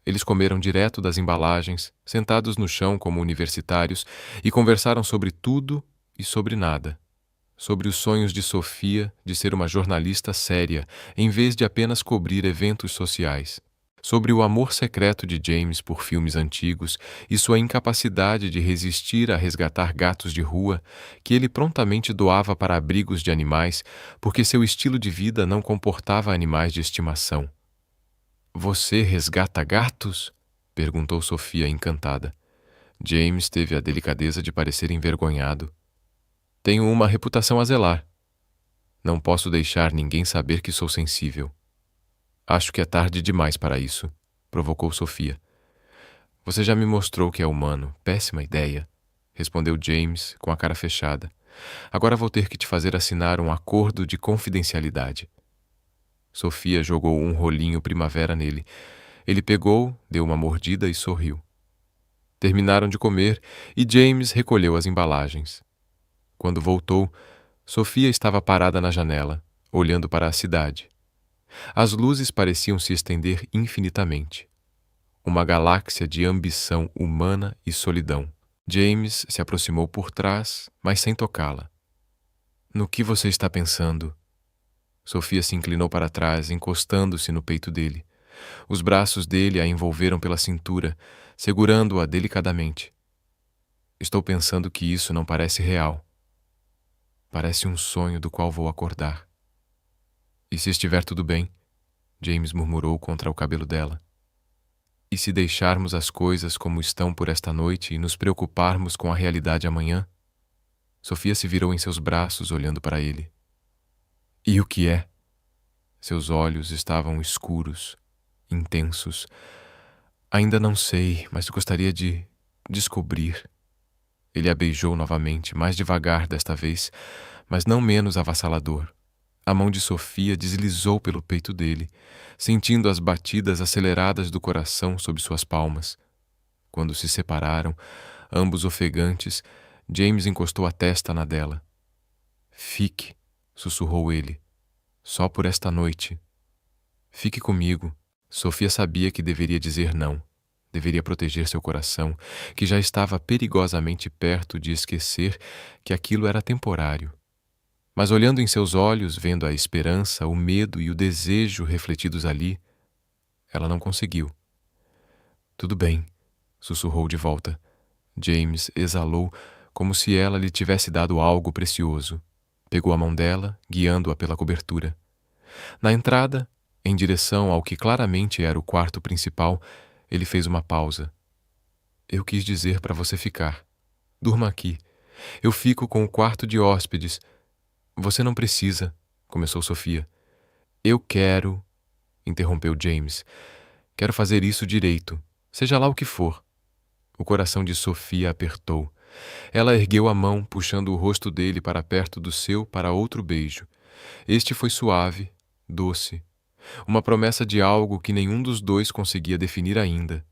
Eles comeram direto das embalagens, sentados no chão como universitários, e conversaram sobre tudo e sobre nada. Sobre os sonhos de Sofia de ser uma jornalista séria, em vez de apenas cobrir eventos sociais. Sobre o amor secreto de James por filmes antigos e sua incapacidade de resistir a resgatar gatos de rua, que ele prontamente doava para abrigos de animais, porque seu estilo de vida não comportava animais de estimação. "Você resgata gatos?" perguntou Sofia encantada. James teve a delicadeza de parecer envergonhado. "Tenho uma reputação a zelar. Não posso deixar ninguém saber que sou sensível." "Acho que é tarde demais para isso", provocou Sofia. "Você já me mostrou que é humano. Péssima ideia", respondeu James com a cara fechada. "Agora vou ter que te fazer assinar um acordo de confidencialidade." Sofia jogou um rolinho primavera nele. Ele pegou, deu uma mordida e sorriu. Terminaram de comer e James recolheu as embalagens. Quando voltou, Sofia estava parada na janela, olhando para a cidade. As luzes pareciam se estender infinitamente. Uma galáxia de ambição humana e solidão. James se aproximou por trás, mas sem tocá-la. "No que você está pensando?" Sofia se inclinou para trás, encostando-se no peito dele. Os braços dele a envolveram pela cintura, segurando-a delicadamente. "Estou pensando que isso não parece real. Parece um sonho do qual vou acordar." "E se estiver tudo bem?" James murmurou contra o cabelo dela. "E se deixarmos as coisas como estão por esta noite e nos preocuparmos com a realidade amanhã?" Sofia se virou em seus braços, olhando para ele. "E o que é?" Seus olhos estavam escuros, intensos. "Ainda não sei, mas gostaria de descobrir." Ele a beijou novamente, mais devagar desta vez, mas não menos avassalador. A mão de Sofia deslizou pelo peito dele, sentindo as batidas aceleradas do coração sob suas palmas. Quando se separaram, ambos ofegantes, James encostou a testa na dela. "Fique", sussurrou ele, "só por esta noite. Fique comigo." Sofia sabia que deveria dizer não. Deveria proteger seu coração, que já estava perigosamente perto de esquecer que aquilo era temporário. Mas olhando em seus olhos, vendo a esperança, o medo e o desejo refletidos ali, ela não conseguiu. "Tudo bem", sussurrou de volta. James exalou, como se ela lhe tivesse dado algo precioso. Pegou a mão dela, guiando-a pela cobertura. Na entrada, em direção ao que claramente era o quarto principal, ele fez uma pausa. "Eu quis dizer para você ficar. Durma aqui. Eu fico com o quarto de hóspedes." "Você não precisa", começou Sofia. "Eu quero", interrompeu James. "Quero fazer isso direito, seja lá o que for." O coração de Sofia apertou. Ela ergueu a mão, puxando o rosto dele para perto do seu para outro beijo. Este foi suave, doce. Uma promessa de algo que nenhum dos dois conseguia definir ainda.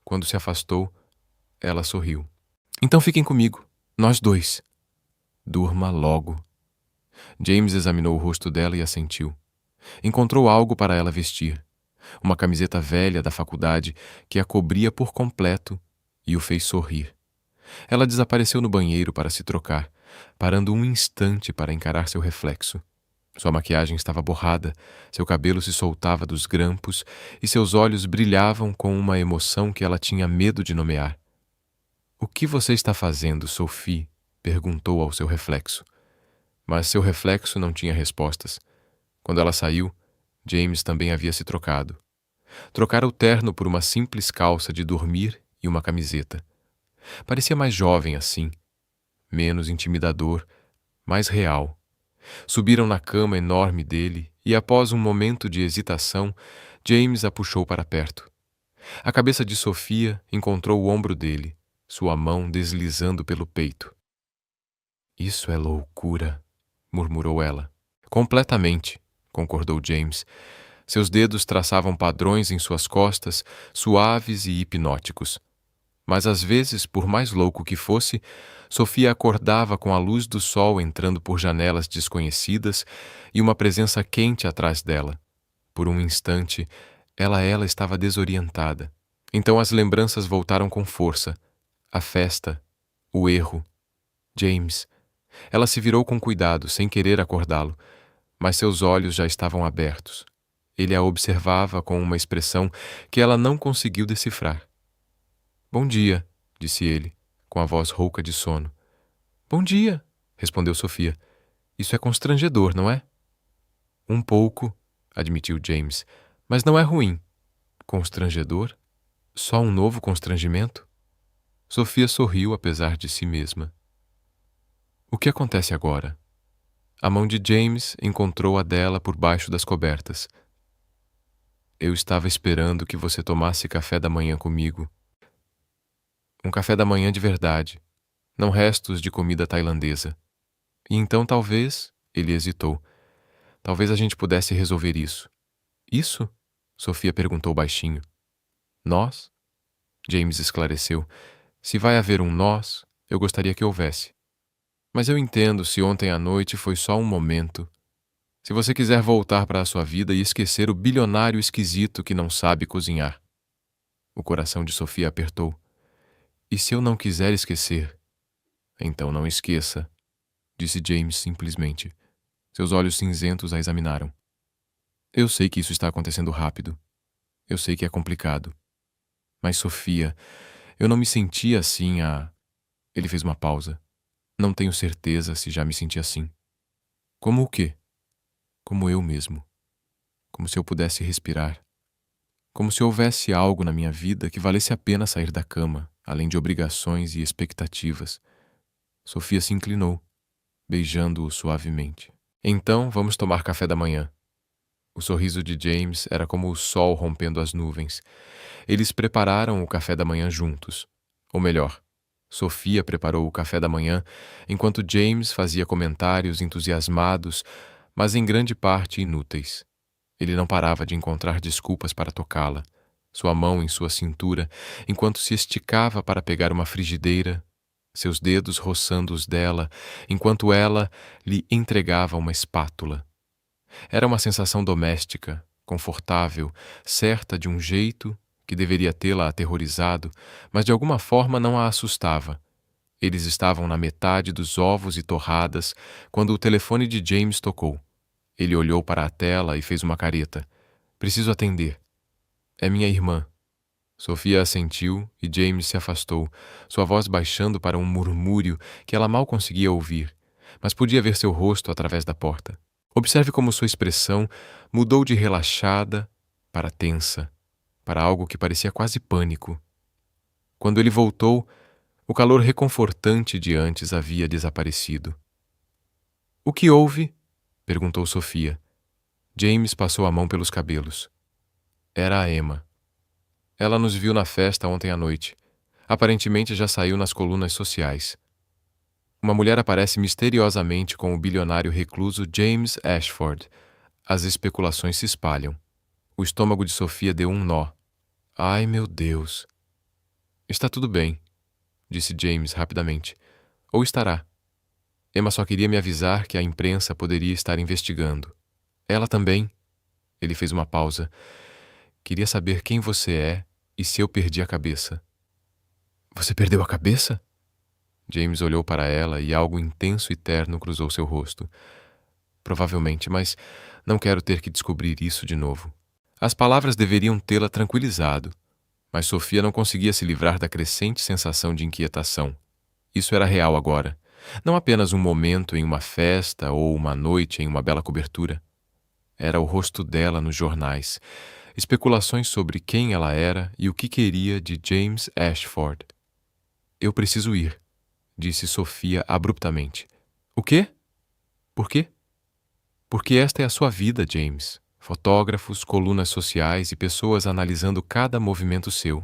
Quando se afastou, ela sorriu. "Então fiquem comigo, nós dois." "Durma logo." James examinou o rosto dela e assentiu. Encontrou algo para ela vestir. Uma camiseta velha da faculdade que a cobria por completo e o fez sorrir. Ela desapareceu no banheiro para se trocar, parando um instante para encarar seu reflexo. Sua maquiagem estava borrada, seu cabelo se soltava dos grampos e seus olhos brilhavam com uma emoção que ela tinha medo de nomear. "O que você está fazendo, Sophie?" perguntou ao seu reflexo. Mas seu reflexo não tinha respostas. Quando ela saiu, James também havia se trocado. Trocara o terno por uma simples calça de dormir e uma camiseta. Parecia mais jovem assim, menos intimidador, mais real. Subiram na cama enorme dele e, após um momento de hesitação, James a puxou para perto. A cabeça de Sofia encontrou o ombro dele, sua mão deslizando pelo peito. "Isso é loucura", murmurou ela. "Completamente", concordou James. Seus dedos traçavam padrões em suas costas, suaves e hipnóticos. Mas às vezes, por mais louco que fosse, Sofia acordava com a luz do sol entrando por janelas desconhecidas e uma presença quente atrás dela. Por um instante, ela estava desorientada. Então as lembranças voltaram com força. A festa, o erro, James. Ela se virou com cuidado, sem querer acordá-lo, mas seus olhos já estavam abertos. Ele a observava com uma expressão que ela não conseguiu decifrar. Bom dia, disse ele, com a voz rouca de sono. Bom dia, respondeu Sofia. Isso é constrangedor, não é? Um pouco, admitiu James, mas não é ruim. Constrangedor? Só um novo constrangimento? Sofia sorriu apesar de si mesma. O que acontece agora? A mão de James encontrou a dela por baixo das cobertas. Eu estava esperando que você tomasse café da manhã comigo. Um café da manhã de verdade, não restos de comida tailandesa. E então talvez, ele hesitou, talvez a gente pudesse resolver isso. Isso? Sofia perguntou baixinho. Nós? James esclareceu. Se vai haver um nós, eu gostaria que houvesse. Mas eu entendo se ontem à noite foi só um momento. Se você quiser voltar para a sua vida e esquecer o bilionário esquisito que não sabe cozinhar. O coração de Sofia apertou. E se eu não quiser esquecer? Então não esqueça, disse James simplesmente. Seus olhos cinzentos a examinaram. Eu sei que isso está acontecendo rápido. Eu sei que é complicado. Mas, Sofia, eu não me senti assim há... Ele fez uma pausa. Não tenho certeza se já me senti assim. Como o quê? Como eu mesmo. Como se eu pudesse respirar. Como se houvesse algo na minha vida que valesse a pena sair da cama, além de obrigações e expectativas. Sofia se inclinou, beijando-o suavemente. Então, vamos tomar café da manhã. O sorriso de James era como o sol rompendo as nuvens. Eles prepararam o café da manhã juntos. Ou melhor, Sofia preparou o café da manhã, enquanto James fazia comentários entusiasmados, mas em grande parte inúteis. Ele não parava de encontrar desculpas para tocá-la, sua mão em sua cintura, enquanto se esticava para pegar uma frigideira, seus dedos roçando os dela, enquanto ela lhe entregava uma espátula. Era uma sensação doméstica, confortável, certa de um jeito que deveria tê-la aterrorizado, mas de alguma forma não a assustava. Eles estavam na metade dos ovos e torradas quando o telefone de James tocou. Ele olhou para a tela e fez uma careta. Preciso atender. É minha irmã. Sofia assentiu e James se afastou, sua voz baixando para um murmúrio que ela mal conseguia ouvir, mas podia ver seu rosto através da porta. Observe como sua expressão mudou de relaxada para tensa, para algo que parecia quase pânico. Quando ele voltou, o calor reconfortante de antes havia desaparecido. O que houve? Perguntou Sofia. James passou a mão pelos cabelos. Era a Emma. Ela nos viu na festa ontem à noite. Aparentemente já saiu nas colunas sociais. Uma mulher aparece misteriosamente com o bilionário recluso James Ashford. As especulações se espalham. O estômago de Sofia deu um nó. Ai, meu Deus! Está tudo bem, disse James rapidamente. Ou estará. Emma só queria me avisar que a imprensa poderia estar investigando. Ela também. Ele fez uma pausa. Queria saber quem você é e se eu perdi a cabeça. Você perdeu a cabeça? James olhou para ela e algo intenso e terno cruzou seu rosto. Provavelmente, mas não quero ter que descobrir isso de novo. As palavras deveriam tê-la tranquilizado, mas Sofia não conseguia se livrar da crescente sensação de inquietação. Isso era real agora. Não apenas um momento em uma festa ou uma noite em uma bela cobertura. Era o rosto dela nos jornais, especulações sobre quem ela era e o que queria de James Ashford. Eu preciso ir, disse Sofia abruptamente. O quê? Por quê? Porque esta é a sua vida, James. Fotógrafos, colunas sociais e pessoas analisando cada movimento seu.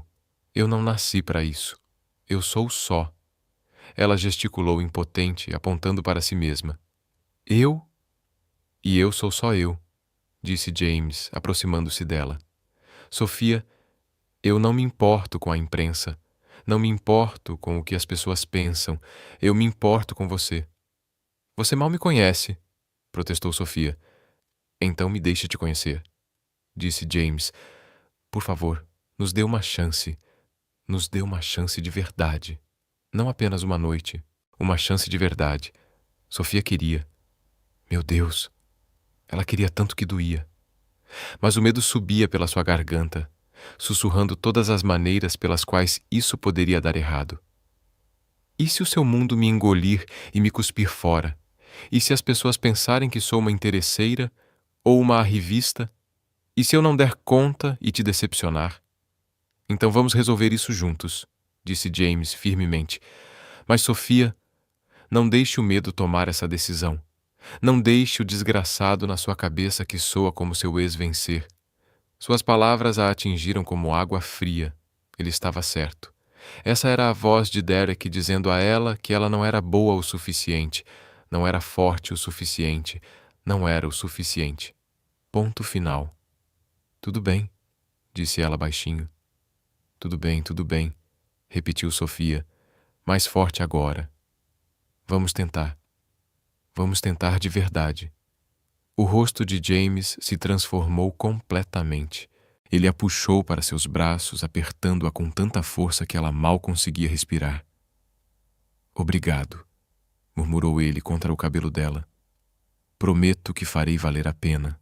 Eu não nasci para isso. Eu sou só. Ela gesticulou impotente, apontando para si mesma. Eu? E eu sou só eu. disse James, aproximando-se dela. Sofia, eu não me importo com a imprensa. Não me importo com o que as pessoas pensam. Eu me importo com você. Você mal me conhece, protestou Sofia. Então me deixe te conhecer, disse James. Por favor, nos dê uma chance. Nos dê uma chance de verdade. Não apenas uma noite. Uma chance de verdade. Sofia queria. Meu Deus! Ela queria tanto que doía. Mas o medo subia pela sua garganta, sussurrando todas as maneiras pelas quais isso poderia dar errado. E se o seu mundo me engolir e me cuspir fora? E se as pessoas pensarem que sou uma interesseira ou uma arrivista? E se eu não der conta e te decepcionar? Então vamos resolver isso juntos, disse James firmemente. Mas Sofia, não deixe o medo tomar essa decisão. Não deixe o desgraçado na sua cabeça que soa como seu ex vencer. Suas palavras a atingiram como água fria. Ele estava certo. Essa era a voz de Derek dizendo a ela que ela não era boa o suficiente, não era forte o suficiente, não era o suficiente. Ponto final. Tudo bem, disse ela baixinho. Tudo bem, repetiu Sofia, mais forte agora. Vamos tentar. Vamos tentar de verdade. O rosto de James se transformou completamente. Ele a puxou para seus braços, apertando-a com tanta força que ela mal conseguia respirar. Obrigado, murmurou ele contra o cabelo dela. Prometo que farei valer a pena.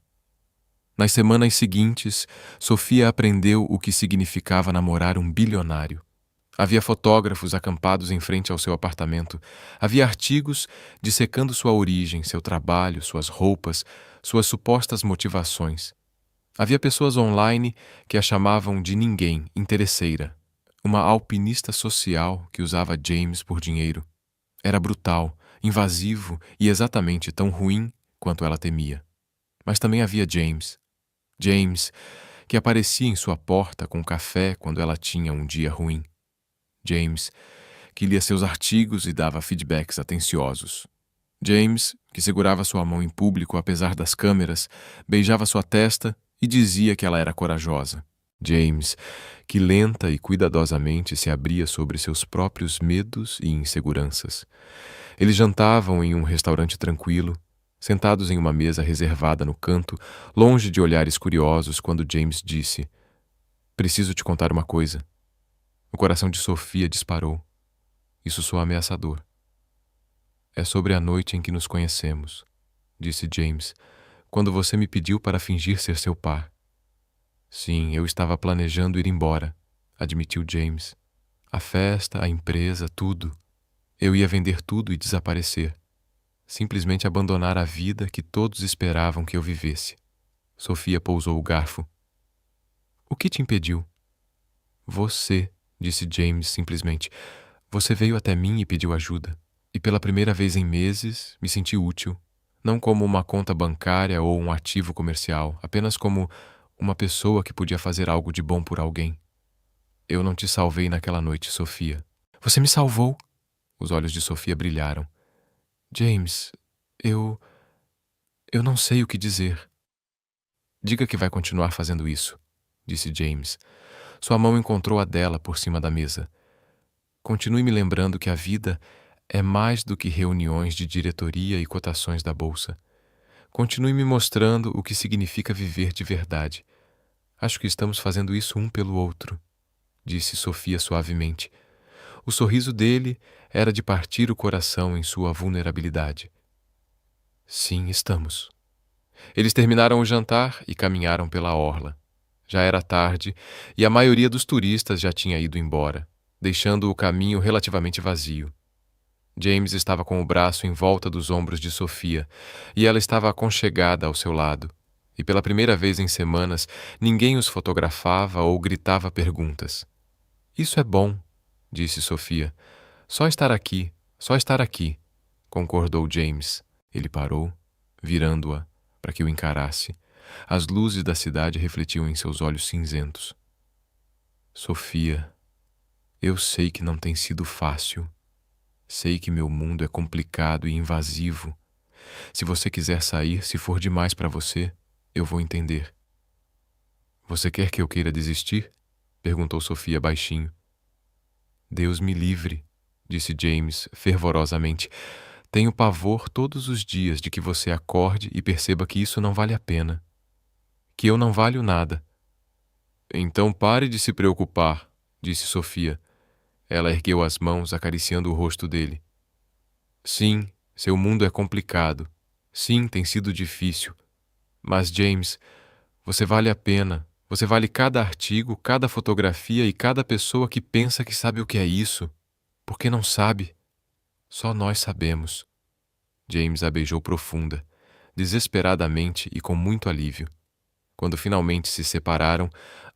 Nas semanas seguintes, Sofia aprendeu o que significava namorar um bilionário. Havia fotógrafos acampados em frente ao seu apartamento. Havia artigos dissecando sua origem, seu trabalho, suas roupas, suas supostas motivações. Havia pessoas online que a chamavam de ninguém, interesseira. Uma alpinista social que usava James por dinheiro. Era brutal, invasivo e exatamente tão ruim quanto ela temia. Mas também havia James. James, que aparecia em sua porta com café quando ela tinha um dia ruim. James, que lia seus artigos e dava feedbacks atenciosos. James, que segurava sua mão em público apesar das câmeras, beijava sua testa e dizia que ela era corajosa. James, que lenta e cuidadosamente se abria sobre seus próprios medos e inseguranças. Eles jantavam em um restaurante tranquilo, sentados em uma mesa reservada no canto, longe de olhares curiosos, quando James disse: "Preciso te contar uma coisa." O coração de Sofia disparou. Isso soou ameaçador. "É sobre a noite em que nos conhecemos", disse James, "quando você me pediu para fingir ser seu par." "Sim, eu estava planejando ir embora", admitiu James. "A festa, a empresa, tudo. Eu ia vender tudo e desaparecer. Simplesmente abandonar a vida que todos esperavam que eu vivesse." Sofia pousou o garfo. "O que te impediu?" "Você", disse James simplesmente. "Você veio até mim e pediu ajuda. E pela primeira vez em meses me senti útil. Não como uma conta bancária ou um ativo comercial, apenas como uma pessoa que podia fazer algo de bom por alguém. Eu não te salvei naquela noite, Sofia." "Você me salvou." Os olhos de Sofia brilharam. "James, eu não sei o que dizer." "Diga que vai continuar fazendo isso", disse James. Sua mão encontrou a dela por cima da mesa. "Continue me lembrando que a vida é mais do que reuniões de diretoria e cotações da bolsa. Continue me mostrando o que significa viver de verdade. Acho que estamos fazendo isso um pelo outro", disse Sofia suavemente. O sorriso dele era de partir o coração em sua vulnerabilidade. "Sim, estamos." Eles terminaram o jantar e caminharam pela orla. Já era tarde e a maioria dos turistas já tinha ido embora, deixando o caminho relativamente vazio. James estava com o braço em volta dos ombros de Sofia e ela estava aconchegada ao seu lado. E pela primeira vez em semanas, ninguém os fotografava ou gritava perguntas. "Isso é bom", disse Sofia. Só estar aqui, concordou James. Ele parou, virando-a para que o encarasse. As luzes da cidade refletiam em seus olhos cinzentos. "Sofia, eu sei que não tem sido fácil. Sei que meu mundo é complicado e invasivo. Se você quiser sair, se for demais para você, Eu vou entender. Você quer que eu queira desistir? Perguntou Sofia baixinho. Deus me livre, disse James fervorosamente. Tenho pavor todos os dias de que você acorde e perceba que isso não vale a pena. Que eu não valho nada. Então pare de se preocupar, disse Sofia. Ela ergueu as mãos, acariciando o rosto dele. Sim, seu mundo é complicado. Sim, tem sido difícil. Mas, James, você vale a pena. Você vale cada artigo, cada fotografia e cada pessoa que pensa que sabe o que é isso. Porque não sabe. Só nós sabemos. James a beijou profunda, desesperadamente e com muito alívio. Quando finalmente se separaram,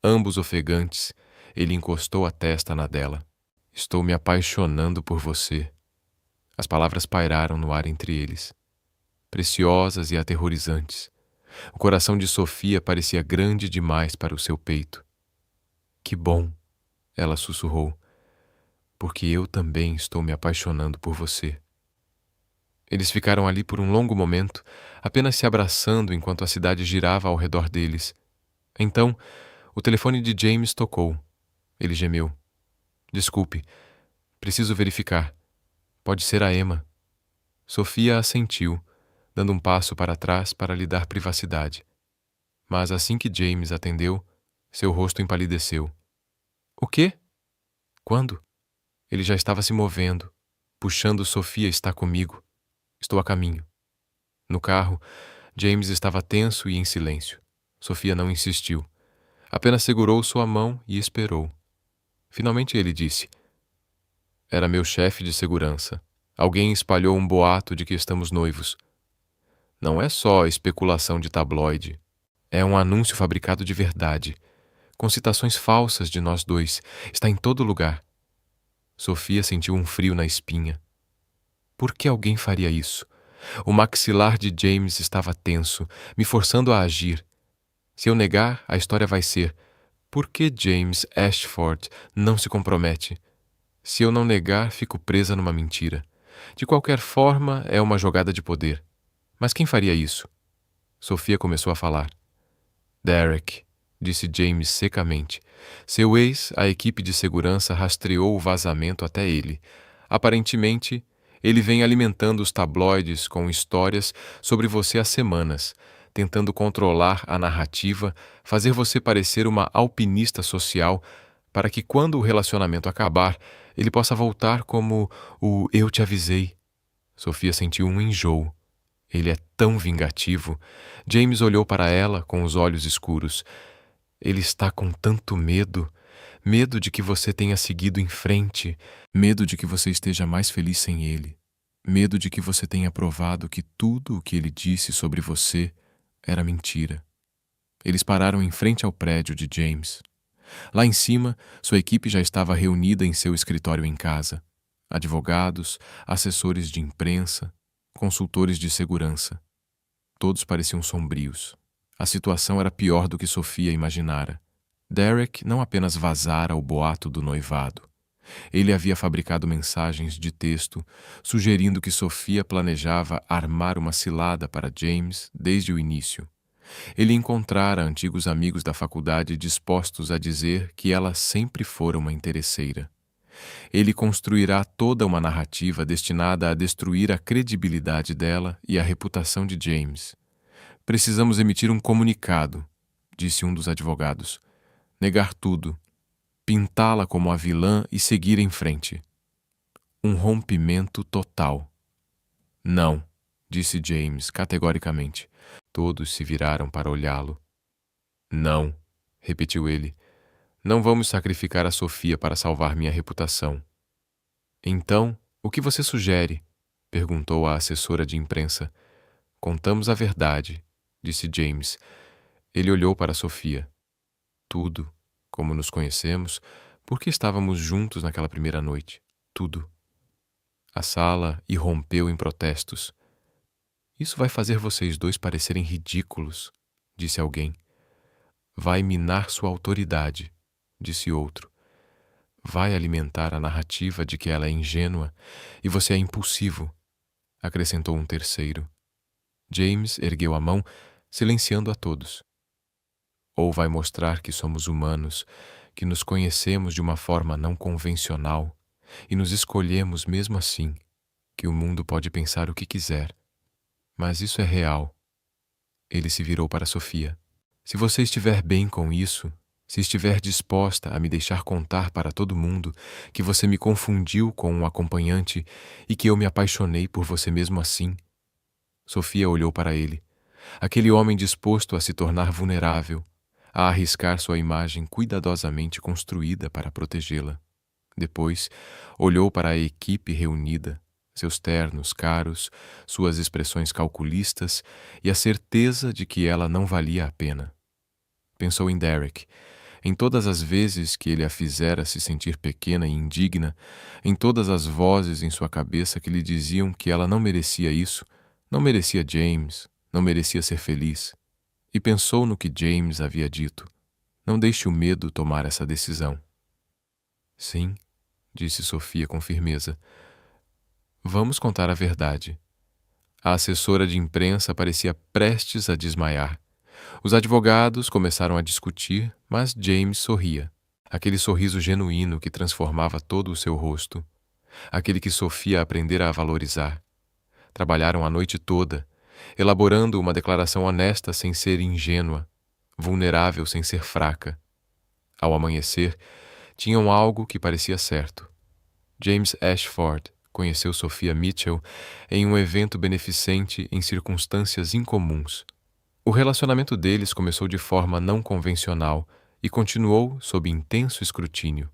ambos ofegantes, ele encostou a testa na dela. Estou me apaixonando por você. As palavras pairaram no ar entre eles, preciosas e aterrorizantes. O coração de Sofia parecia grande demais para o seu peito. Que bom, ela sussurrou, porque eu também estou me apaixonando por você. Eles ficaram ali por um longo momento, apenas se abraçando enquanto a cidade girava ao redor deles. Então, o telefone de James tocou. Ele gemeu. Desculpe, preciso verificar. Pode ser a Emma. Sofia assentiu, dando um passo para trás para lhe dar privacidade. Mas assim que James atendeu, seu rosto empalideceu. O quê? Quando? Ele já estava se movendo, puxando Sofia está comigo. Estou a caminho. No carro, James estava tenso e em silêncio. Sofia não insistiu. Apenas segurou sua mão e esperou. Finalmente ele disse: Era meu chefe de segurança. Alguém espalhou um boato de que estamos noivos. Não é só especulação de tabloide. É um anúncio fabricado de verdade, com citações falsas de nós dois. Está em todo lugar. Sofia sentiu um frio na espinha. Por que alguém faria isso? O maxilar de James estava tenso, me forçando a agir. Se eu negar, a história vai ser: por que James Ashford não se compromete? Se eu não negar, fico presa numa mentira. De qualquer forma, é uma jogada de poder. Mas quem faria isso? Sofia começou a falar. Derek, disse James secamente. Seu ex, a equipe de segurança rastreou o vazamento até ele. Aparentemente, ele vem alimentando os tabloides com histórias sobre você há semanas, tentando controlar a narrativa, fazer você parecer uma alpinista social, para que quando o relacionamento acabar, ele possa voltar como o eu te avisei. Sofia sentiu um enjoo. Ele é tão vingativo. James olhou para ela com os olhos escuros. Ele está com tanto medo. Medo de que você tenha seguido em frente. Medo de que você esteja mais feliz sem ele. Medo de que você tenha provado que tudo o que ele disse sobre você era mentira. Eles pararam em frente ao prédio de James. Lá em cima, sua equipe já estava reunida em seu escritório em casa. Advogados, assessores de imprensa, consultores de segurança. Todos pareciam sombrios. A situação era pior do que Sofia imaginara. Derek não apenas vazara o boato do noivado. Ele havia fabricado mensagens de texto sugerindo que Sofia planejava armar uma cilada para James desde o início. Ele encontrara antigos amigos da faculdade dispostos a dizer que ela sempre fora uma interesseira. Ele construirá toda uma narrativa destinada a destruir a credibilidade dela e a reputação de James. Precisamos emitir um comunicado, disse um dos advogados. Negar tudo, pintá-la como a vilã e seguir em frente. Um rompimento total. Não, disse James categoricamente. Todos se viraram para olhá-lo. Não, repetiu ele. Não vamos sacrificar a Sofia para salvar minha reputação. Então, o que você sugere? Perguntou a assessora de imprensa. Contamos a verdade, disse James. Ele olhou para Sofia. Tudo, como nos conhecemos, porque estávamos juntos naquela primeira noite. Tudo. A sala irrompeu em protestos. Isso vai fazer vocês dois parecerem ridículos, disse alguém. Vai minar sua autoridade, disse outro. Vai alimentar a narrativa de que ela é ingênua e você é impulsivo, acrescentou um terceiro. James ergueu a mão. silenciando a todos. Ou vai mostrar que somos humanos, que nos conhecemos de uma forma não convencional e nos escolhemos mesmo assim, que o mundo pode pensar o que quiser. Mas isso é real. Ele se virou para Sofia. Se você estiver bem com isso, se estiver disposta a me deixar contar para todo mundo que você me confundiu com um acompanhante e que eu me apaixonei por você mesmo assim. Sofia olhou para ele. Aquele homem disposto a se tornar vulnerável, a arriscar sua imagem cuidadosamente construída para protegê-la. Depois, olhou para a equipe reunida, seus ternos caros, suas expressões calculistas e a certeza de que ela não valia a pena. Pensou em Derek, em todas as vezes que ele a fizera se sentir pequena e indigna, em todas as vozes em sua cabeça que lhe diziam que ela não merecia isso, não merecia James, não merecia ser feliz. E pensou no que James havia dito. Não deixe o medo tomar essa decisão. Sim, disse Sofia com firmeza. Vamos contar a verdade. A assessora de imprensa parecia prestes a desmaiar. Os advogados começaram a discutir, mas James sorria. Aquele sorriso genuíno que transformava todo o seu rosto. Aquele que Sofia aprendera a valorizar. Trabalharam a noite toda, elaborando uma declaração honesta sem ser ingênua, vulnerável sem ser fraca. Ao amanhecer, tinham algo que parecia certo. James Ashford conheceu Sophia Mitchell em um evento beneficente em circunstâncias incomuns. O relacionamento deles começou de forma não convencional e continuou sob intenso escrutínio.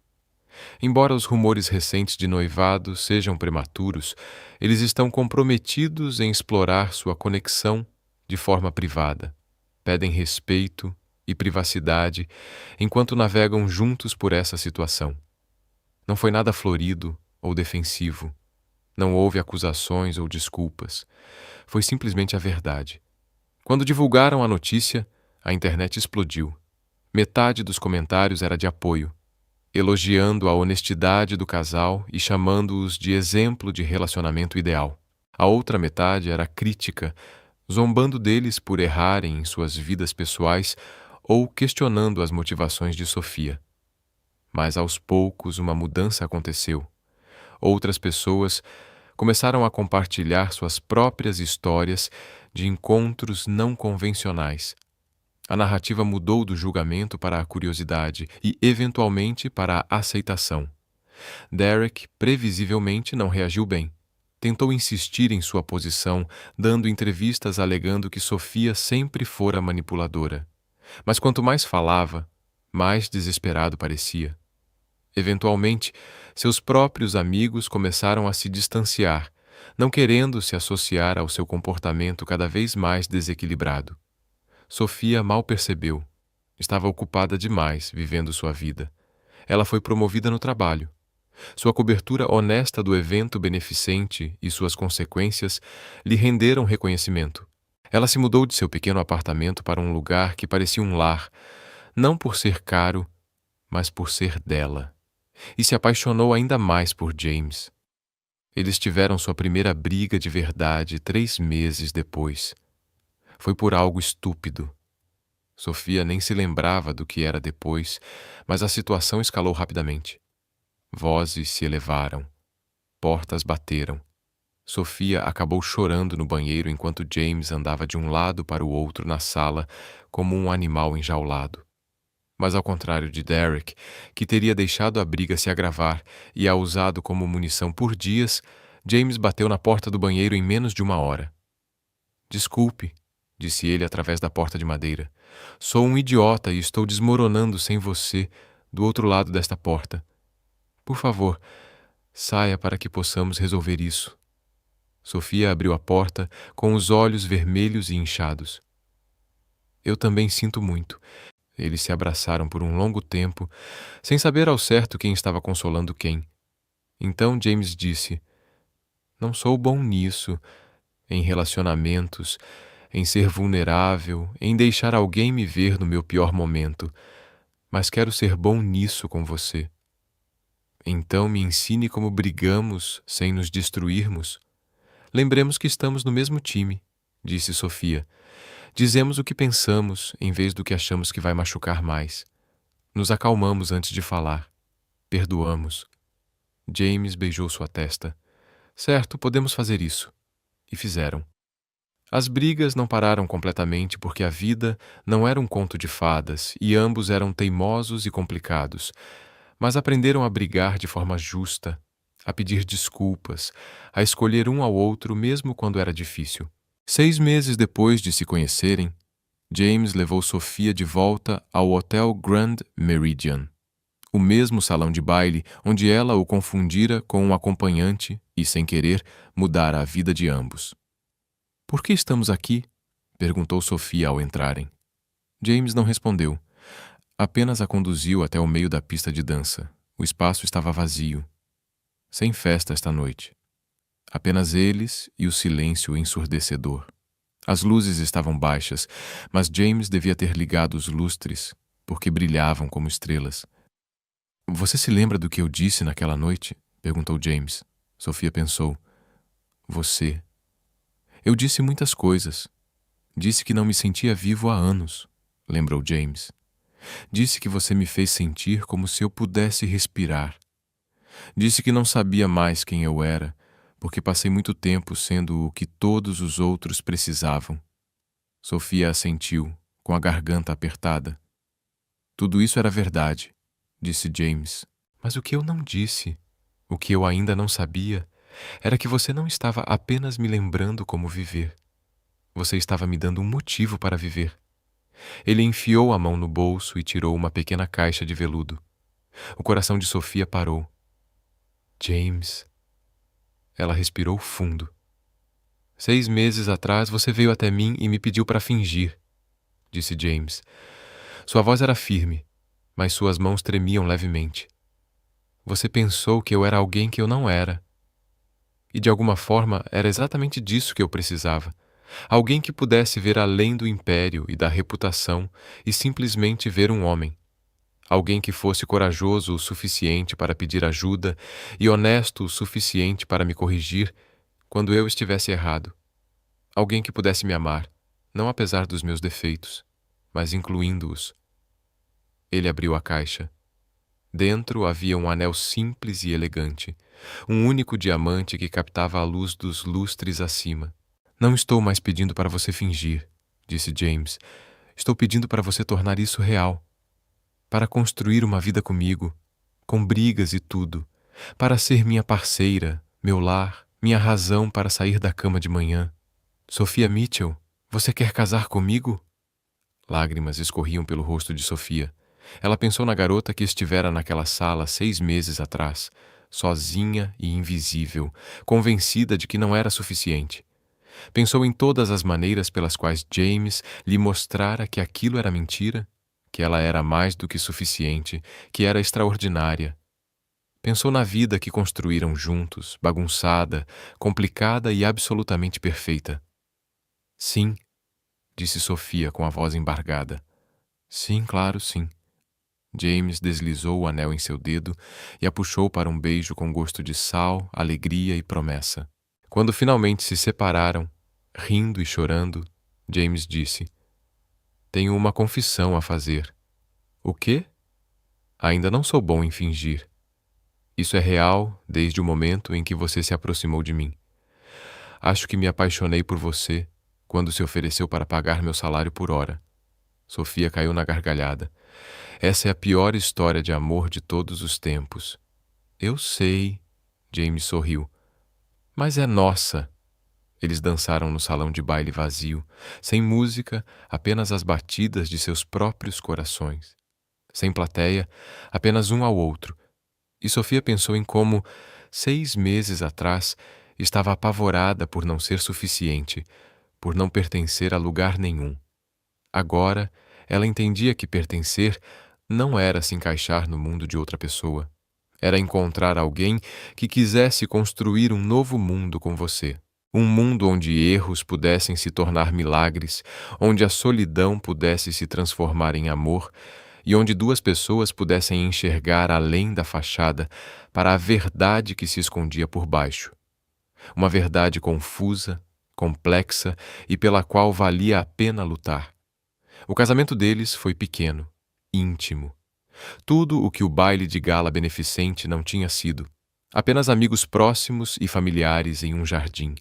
Embora os rumores recentes de noivado sejam prematuros, eles estão comprometidos em explorar sua conexão de forma privada. Pedem respeito e privacidade enquanto navegam juntos por essa situação. Não foi nada florido ou defensivo. Não houve acusações ou desculpas. Foi simplesmente a verdade. Quando divulgaram a notícia, a internet explodiu. Metade dos comentários era de apoio, elogiando a honestidade do casal e chamando-os de exemplo de relacionamento ideal. A outra metade era crítica, zombando deles por errarem em suas vidas pessoais ou questionando as motivações de Sofia. Mas aos poucos uma mudança aconteceu. Outras pessoas começaram a compartilhar suas próprias histórias de encontros não convencionais. A narrativa mudou do julgamento para a curiosidade e, eventualmente, para a aceitação. Derek, previsivelmente, não reagiu bem. Tentou insistir em sua posição, dando entrevistas alegando que Sofia sempre fora manipuladora. Mas quanto mais falava, mais desesperado parecia. Eventualmente, seus próprios amigos começaram a se distanciar, não querendo se associar ao seu comportamento cada vez mais desequilibrado. Sofia mal percebeu. Estava ocupada demais vivendo sua vida. Ela foi promovida no trabalho. Sua cobertura honesta do evento beneficente e suas consequências lhe renderam reconhecimento. Ela se mudou de seu pequeno apartamento para um lugar que parecia um lar, não por ser caro, mas por ser dela. E se apaixonou ainda mais por James. Eles tiveram sua primeira briga de verdade 3 meses depois. Foi por algo estúpido. Sofia nem se lembrava do que era depois, mas a situação escalou rapidamente. Vozes se elevaram. Portas bateram. Sofia acabou chorando no banheiro enquanto James andava de um lado para o outro na sala como um animal enjaulado. Mas ao contrário de Derek, que teria deixado a briga se agravar e a usado como munição por dias, James bateu na porta do banheiro em menos de 1 hora. Desculpe, disse ele através da porta de madeira. Sou um idiota e estou desmoronando sem você do outro lado desta porta. Por favor, saia para que possamos resolver isso. Sofia abriu a porta com os olhos vermelhos e inchados. Eu também sinto muito. Eles se abraçaram por um longo tempo, sem saber ao certo quem estava consolando quem. Então James disse: Não sou bom nisso, em relacionamentos, em ser vulnerável, em deixar alguém me ver no meu pior momento, mas quero ser bom nisso com você. Então me ensine como brigamos sem nos destruirmos. Lembremos que estamos no mesmo time, disse Sofia, Dizemos o que pensamos em vez do que achamos que vai machucar mais. Nos acalmamos antes de falar. Perdoamos. James beijou sua testa. Certo, podemos fazer isso. E fizeram. As brigas não pararam completamente porque a vida não era um conto de fadas e ambos eram teimosos e complicados, mas aprenderam a brigar de forma justa, a pedir desculpas, a escolher um ao outro mesmo quando era difícil. 6 meses depois de se conhecerem, James levou Sophia de volta ao Hotel Grand Meridian, o mesmo salão de baile onde ela o confundira com um acompanhante e, sem querer, mudara a vida de ambos. "Por que estamos aqui?" perguntou Sophia ao entrarem. James não respondeu. Apenas a conduziu até o meio da pista de dança. O espaço estava vazio. Sem festa esta noite. Apenas eles e o silêncio ensurdecedor. As luzes estavam baixas, mas James devia ter ligado os lustres, porque brilhavam como estrelas. "Você se lembra do que eu disse naquela noite?" perguntou James. Sophia pensou. "Você." "Eu disse muitas coisas. Disse que não me sentia vivo há anos", lembrou James. "Disse que você me fez sentir como se eu pudesse respirar. Disse que não sabia mais quem eu era, porque passei muito tempo sendo o que todos os outros precisavam." Sophia assentiu, com a garganta apertada. "Tudo isso era verdade", disse James. "Mas o que eu não disse, o que eu ainda não sabia, era que você não estava apenas me lembrando como viver. Você estava me dando um motivo para viver." Ele enfiou a mão no bolso e tirou uma pequena caixa de veludo. O coração de Sophia parou. "James." Ela respirou fundo. "6 meses atrás você veio até mim e me pediu para fingir", disse James. Sua voz era firme, mas suas mãos tremiam levemente. "Você pensou que eu era alguém que eu não era. E de alguma forma era exatamente disso que eu precisava. Alguém que pudesse ver além do império e da reputação e simplesmente ver um homem. Alguém que fosse corajoso o suficiente para pedir ajuda e honesto o suficiente para me corrigir quando eu estivesse errado. Alguém que pudesse me amar, não apesar dos meus defeitos, mas incluindo-os." Ele abriu a caixa. Dentro havia um anel simples e elegante, um único diamante que captava a luz dos lustres acima. "Não estou mais pedindo para você fingir", disse James. "Estou pedindo para você tornar isso real. Para construir uma vida comigo, com brigas e tudo. Para ser minha parceira, meu lar, minha razão para sair da cama de manhã. Sophia Mitchell, você quer casar comigo?" Lágrimas escorriam pelo rosto de Sophia. Ela pensou na garota que estivera naquela sala 6 meses atrás, sozinha e invisível, convencida de que não era suficiente. Pensou em todas as maneiras pelas quais James lhe mostrara que aquilo era mentira, que ela era mais do que suficiente, que era extraordinária. Pensou na vida que construíram juntos, bagunçada, complicada e absolutamente perfeita. "Sim", disse Sophia com a voz embargada. "Sim, claro, sim." James deslizou o anel em seu dedo e a puxou para um beijo com gosto de sal, alegria e promessa. Quando finalmente se separaram, rindo e chorando, James disse: "Tenho uma confissão a fazer." "O quê?" "Ainda não sou bom em fingir. Isso é real desde o momento em que você se aproximou de mim. Acho que me apaixonei por você quando se ofereceu para pagar meu salário por hora." Sophia caiu na gargalhada. "Essa é a pior história de amor de todos os tempos." "Eu sei." James sorriu. "Mas é nossa." Eles dançaram no salão de baile vazio, sem música, apenas as batidas de seus próprios corações. Sem plateia, apenas um ao outro. E Sophia pensou em como, 6 meses atrás, estava apavorada por não ser suficiente, por não pertencer a lugar nenhum. Agora, ela entendia que pertencer não era se encaixar no mundo de outra pessoa. Era encontrar alguém que quisesse construir um novo mundo com você. Um mundo onde erros pudessem se tornar milagres, onde a solidão pudesse se transformar em amor e onde 2 pessoas pudessem enxergar além da fachada para a verdade que se escondia por baixo. Uma verdade confusa, complexa e pela qual valia a pena lutar. O casamento deles foi pequeno, íntimo. Tudo o que o baile de gala beneficente não tinha sido. Apenas amigos próximos e familiares em um jardim,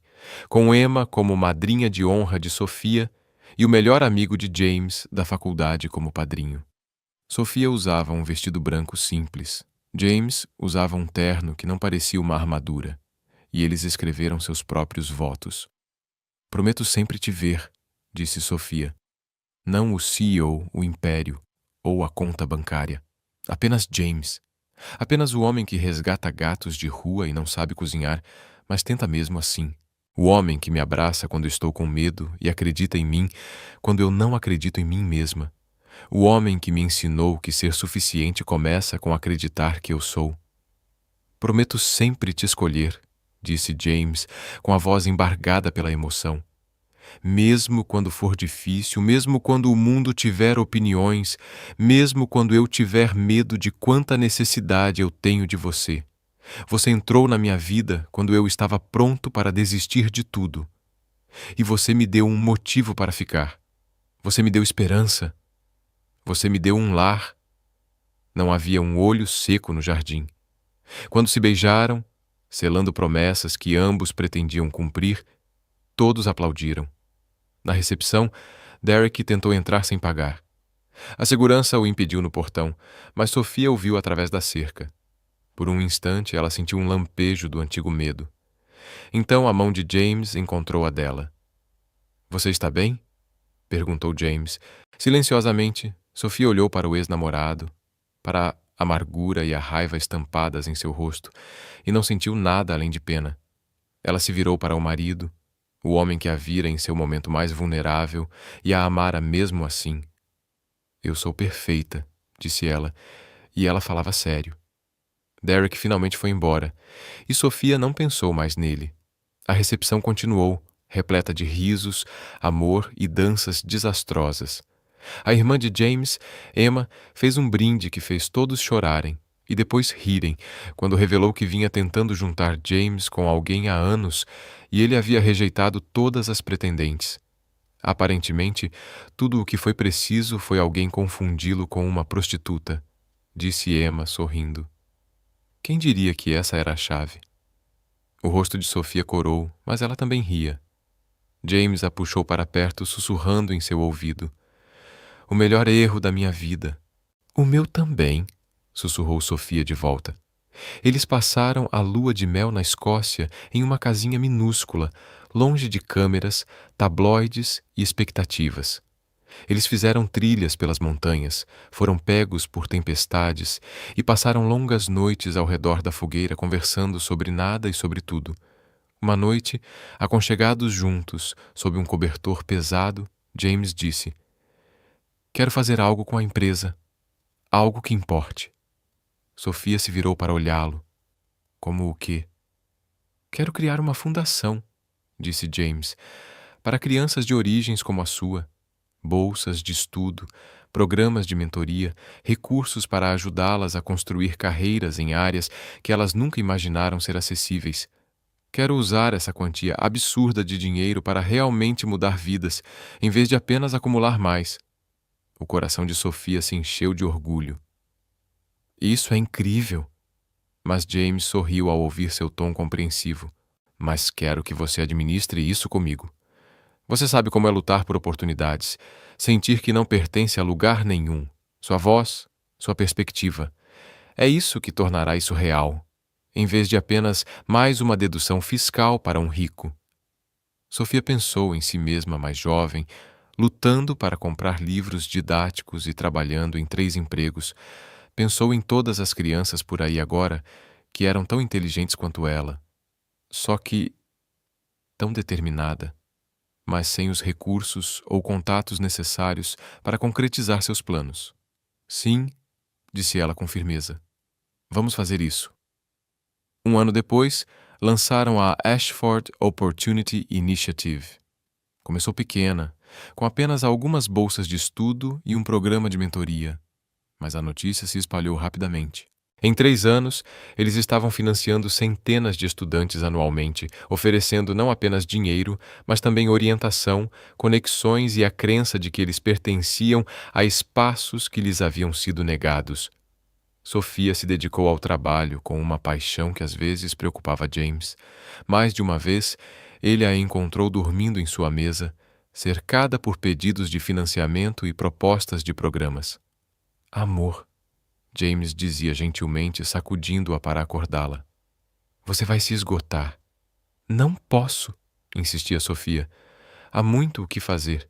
com Emma como madrinha de honra de Sofia e o melhor amigo de James da faculdade como padrinho. Sofia usava um vestido branco simples. James usava um terno que não parecia uma armadura. E eles escreveram seus próprios votos. Prometo sempre te ver, disse Sofia. Não o CEO, o império, ou a conta bancária. Apenas James. Apenas o homem que resgata gatos de rua e não sabe cozinhar, mas tenta mesmo assim. O homem que me abraça quando estou com medo e acredita em mim quando eu não acredito em mim mesma. O homem que me ensinou que ser suficiente começa com acreditar que eu sou. Prometo sempre te escolher, disse James, com a voz embargada pela emoção. Mesmo quando for difícil, mesmo quando o mundo tiver opiniões, mesmo quando eu tiver medo de quanta necessidade eu tenho de você. Você entrou na minha vida quando eu estava pronto para desistir de tudo. E você me deu um motivo para ficar. Você me deu esperança. Você me deu um lar. Não havia um olho seco no jardim. Quando se beijaram, selando promessas que ambos pretendiam cumprir, todos aplaudiram. Na recepção, Derek tentou entrar sem pagar. A segurança o impediu no portão, mas Sofia o viu através da cerca. Por um instante, ela sentiu um lampejo do antigo medo. Então a mão de James encontrou a dela. Você está bem? Perguntou James. Silenciosamente, Sofia olhou para o ex-namorado, para a amargura e a raiva estampadas em seu rosto, e não sentiu nada além de pena. Ela se virou para o marido, o homem que a vira em seu momento mais vulnerável e a amara mesmo assim. Eu sou perfeita, disse ela, e ela falava sério. Derek finalmente foi embora, e Sofia não pensou mais nele. A recepção continuou, repleta de risos, amor e danças desastrosas. A irmã de James, Emma, fez um brinde que fez todos chorarem e depois rirem, quando revelou que vinha tentando juntar James com alguém há anos e ele havia rejeitado todas as pretendentes. Aparentemente, tudo o que foi preciso foi alguém confundi-lo com uma prostituta, disse Emma, sorrindo. Quem diria que essa era a chave? O rosto de Sofia corou, mas ela também ria. James a puxou para perto, sussurrando em seu ouvido. O melhor erro da minha vida. O meu também, sussurrou Sofia de volta. Eles passaram a lua de mel na Escócia em uma casinha minúscula, longe de câmeras, tabloides e expectativas. Eles fizeram trilhas pelas montanhas, foram pegos por tempestades e passaram longas noites ao redor da fogueira conversando sobre nada e sobre tudo. Uma noite, aconchegados juntos, sob um cobertor pesado, James disse: Quero fazer algo com a empresa. Algo que importe. Sofia se virou para olhá-lo. Como o quê? Quero criar uma fundação, disse James, para crianças de origens como a sua. Bolsas de estudo, programas de mentoria, recursos para ajudá-las a construir carreiras em áreas que elas nunca imaginaram ser acessíveis. Quero usar essa quantia absurda de dinheiro para realmente mudar vidas, em vez de apenas acumular mais. O coração de Sofia se encheu de orgulho. Isso é incrível! Mas James sorriu ao ouvir seu tom compreensivo. Mas quero que você administre isso comigo. Você sabe como é lutar por oportunidades, sentir que não pertence a lugar nenhum. Sua voz, sua perspectiva. É isso que tornará isso real, em vez de apenas mais uma dedução fiscal para um rico. Sofia pensou em si mesma mais jovem, lutando para comprar livros didáticos e trabalhando em 3 empregos. Pensou em todas as crianças por aí agora que eram tão inteligentes quanto ela. Só que tão determinada, mas sem os recursos ou contatos necessários para concretizar seus planos. Sim, disse ela com firmeza. Vamos fazer isso. 1 ano depois, lançaram a Ashford Opportunity Initiative. Começou pequena, com apenas algumas bolsas de estudo e um programa de mentoria. Mas a notícia se espalhou rapidamente. Em 3 anos, eles estavam financiando centenas de estudantes anualmente, oferecendo não apenas dinheiro, mas também orientação, conexões e a crença de que eles pertenciam a espaços que lhes haviam sido negados. Sofia se dedicou ao trabalho com uma paixão que às vezes preocupava James. Mais de uma vez, ele a encontrou dormindo em sua mesa, cercada por pedidos de financiamento e propostas de programas. Amor, James dizia gentilmente, sacudindo-a para acordá-la. Você vai se esgotar. Não posso, insistia Sofia. Há muito o que fazer.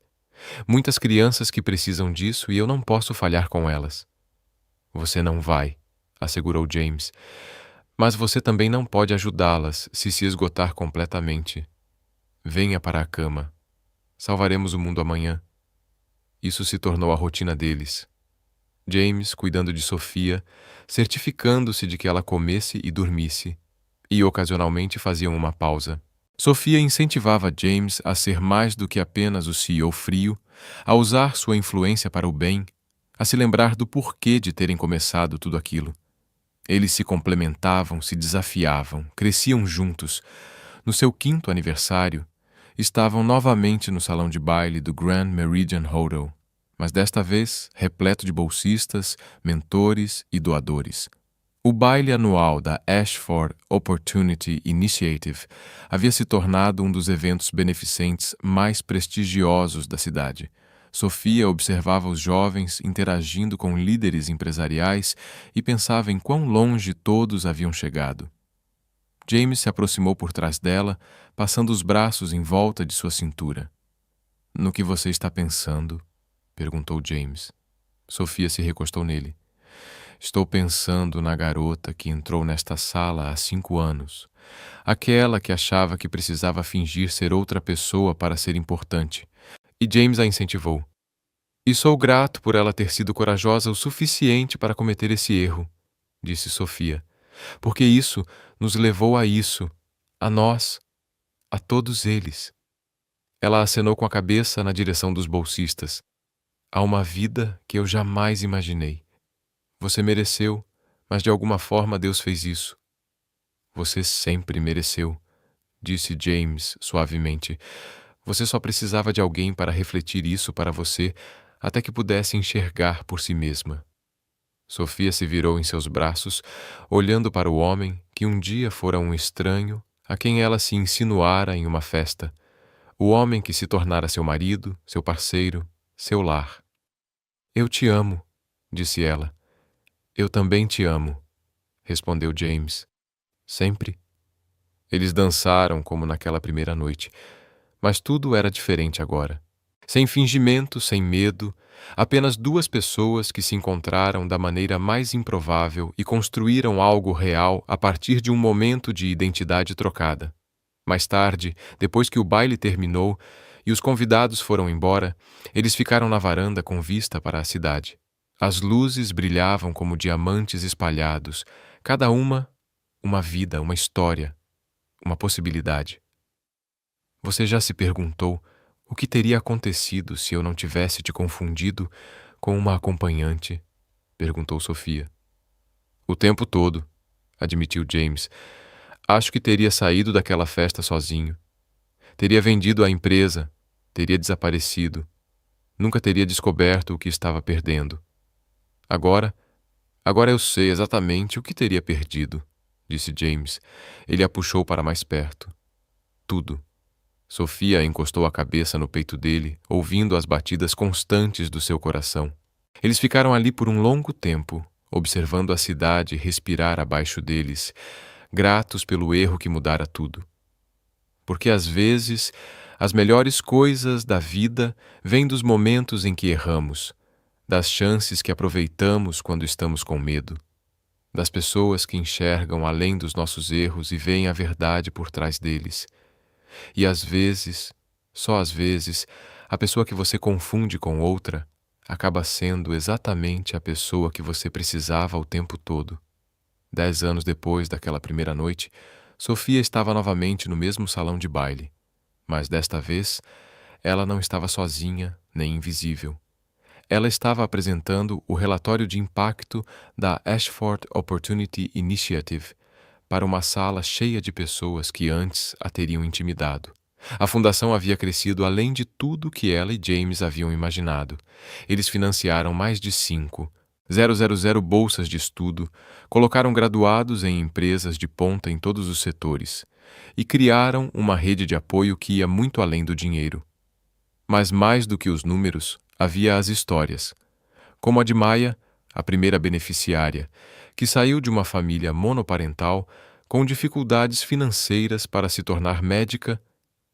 Muitas crianças que precisam disso e eu não posso falhar com elas. Você não vai, assegurou James. Mas você também não pode ajudá-las se esgotar completamente. Venha para a cama. Salvaremos o mundo amanhã. Isso se tornou a rotina deles. James cuidando de Sofia, certificando-se de que ela comesse e dormisse, e ocasionalmente faziam uma pausa. Sofia incentivava James a ser mais do que apenas o CEO frio, a usar sua influência para o bem, a se lembrar do porquê de terem começado tudo aquilo. Eles se complementavam, se desafiavam, cresciam juntos. No seu 5º aniversário, estavam novamente no salão de baile do Grand Meridian Hotel, mas desta vez repleto de bolsistas, mentores e doadores. O baile anual da Ashford Opportunity Initiative havia se tornado um dos eventos beneficentes mais prestigiosos da cidade. Sofia observava os jovens interagindo com líderes empresariais e pensava em quão longe todos haviam chegado. James se aproximou por trás dela, passando os braços em volta de sua cintura. No que você está pensando? Perguntou James. Sofia se recostou nele. Estou pensando na garota que entrou nesta sala há 5 anos. Aquela que achava que precisava fingir ser outra pessoa para ser importante. E James a incentivou. E sou grato por ela ter sido corajosa o suficiente para cometer esse erro, disse Sofia. Porque isso nos levou a isso, a nós, a todos eles. Ela acenou com a cabeça na direção dos bolsistas. Há uma vida que eu jamais imaginei. Você mereceu, mas de alguma forma Deus fez isso. Você sempre mereceu, disse James suavemente. Você só precisava de alguém para refletir isso para você, até que pudesse enxergar por si mesma. Sofia se virou em seus braços, olhando para o homem que um dia fora um estranho, a quem ela se insinuara em uma festa. O homem que se tornara seu marido, seu parceiro, seu lar. Eu te amo, disse ela. Eu também te amo, respondeu James. Sempre. Eles dançaram como naquela primeira noite, mas tudo era diferente agora. Sem fingimento, sem medo, apenas 2 pessoas que se encontraram da maneira mais improvável e construíram algo real a partir de um momento de identidade trocada. Mais tarde, depois que o baile terminou e os convidados foram embora, eles ficaram na varanda com vista para a cidade. As luzes brilhavam como diamantes espalhados, cada uma vida, uma história, uma possibilidade. Você já se perguntou o que teria acontecido se eu não tivesse te confundido com uma acompanhante? Perguntou Sofia. O tempo todo, admitiu James. Acho que teria saído daquela festa sozinho. Teria vendido a empresa, teria desaparecido. Nunca teria descoberto o que estava perdendo. Agora eu sei exatamente o que teria perdido, disse James. Ele a puxou para mais perto. Tudo. Sofia encostou a cabeça no peito dele, ouvindo as batidas constantes do seu coração. Eles ficaram ali por um longo tempo, observando a cidade respirar abaixo deles, gratos pelo erro que mudara tudo. Porque às vezes as melhores coisas da vida vêm dos momentos em que erramos, das chances que aproveitamos quando estamos com medo, das pessoas que enxergam além dos nossos erros e veem a verdade por trás deles. E às vezes, só às vezes, a pessoa que você confunde com outra acaba sendo exatamente a pessoa que você precisava o tempo todo. 10 anos depois daquela primeira noite, Sofia estava novamente no mesmo salão de baile, mas desta vez ela não estava sozinha nem invisível. Ela estava apresentando o relatório de impacto da Ashford Opportunity Initiative para uma sala cheia de pessoas que antes a teriam intimidado. A fundação havia crescido além de tudo que ela e James haviam imaginado. Eles financiaram mais de 5,000 bolsas de estudo, colocaram graduados em empresas de ponta em todos os setores e criaram uma rede de apoio que ia muito além do dinheiro. Mas mais do que os números, havia as histórias. Como a de Maya, a primeira beneficiária, que saiu de uma família monoparental com dificuldades financeiras para se tornar médica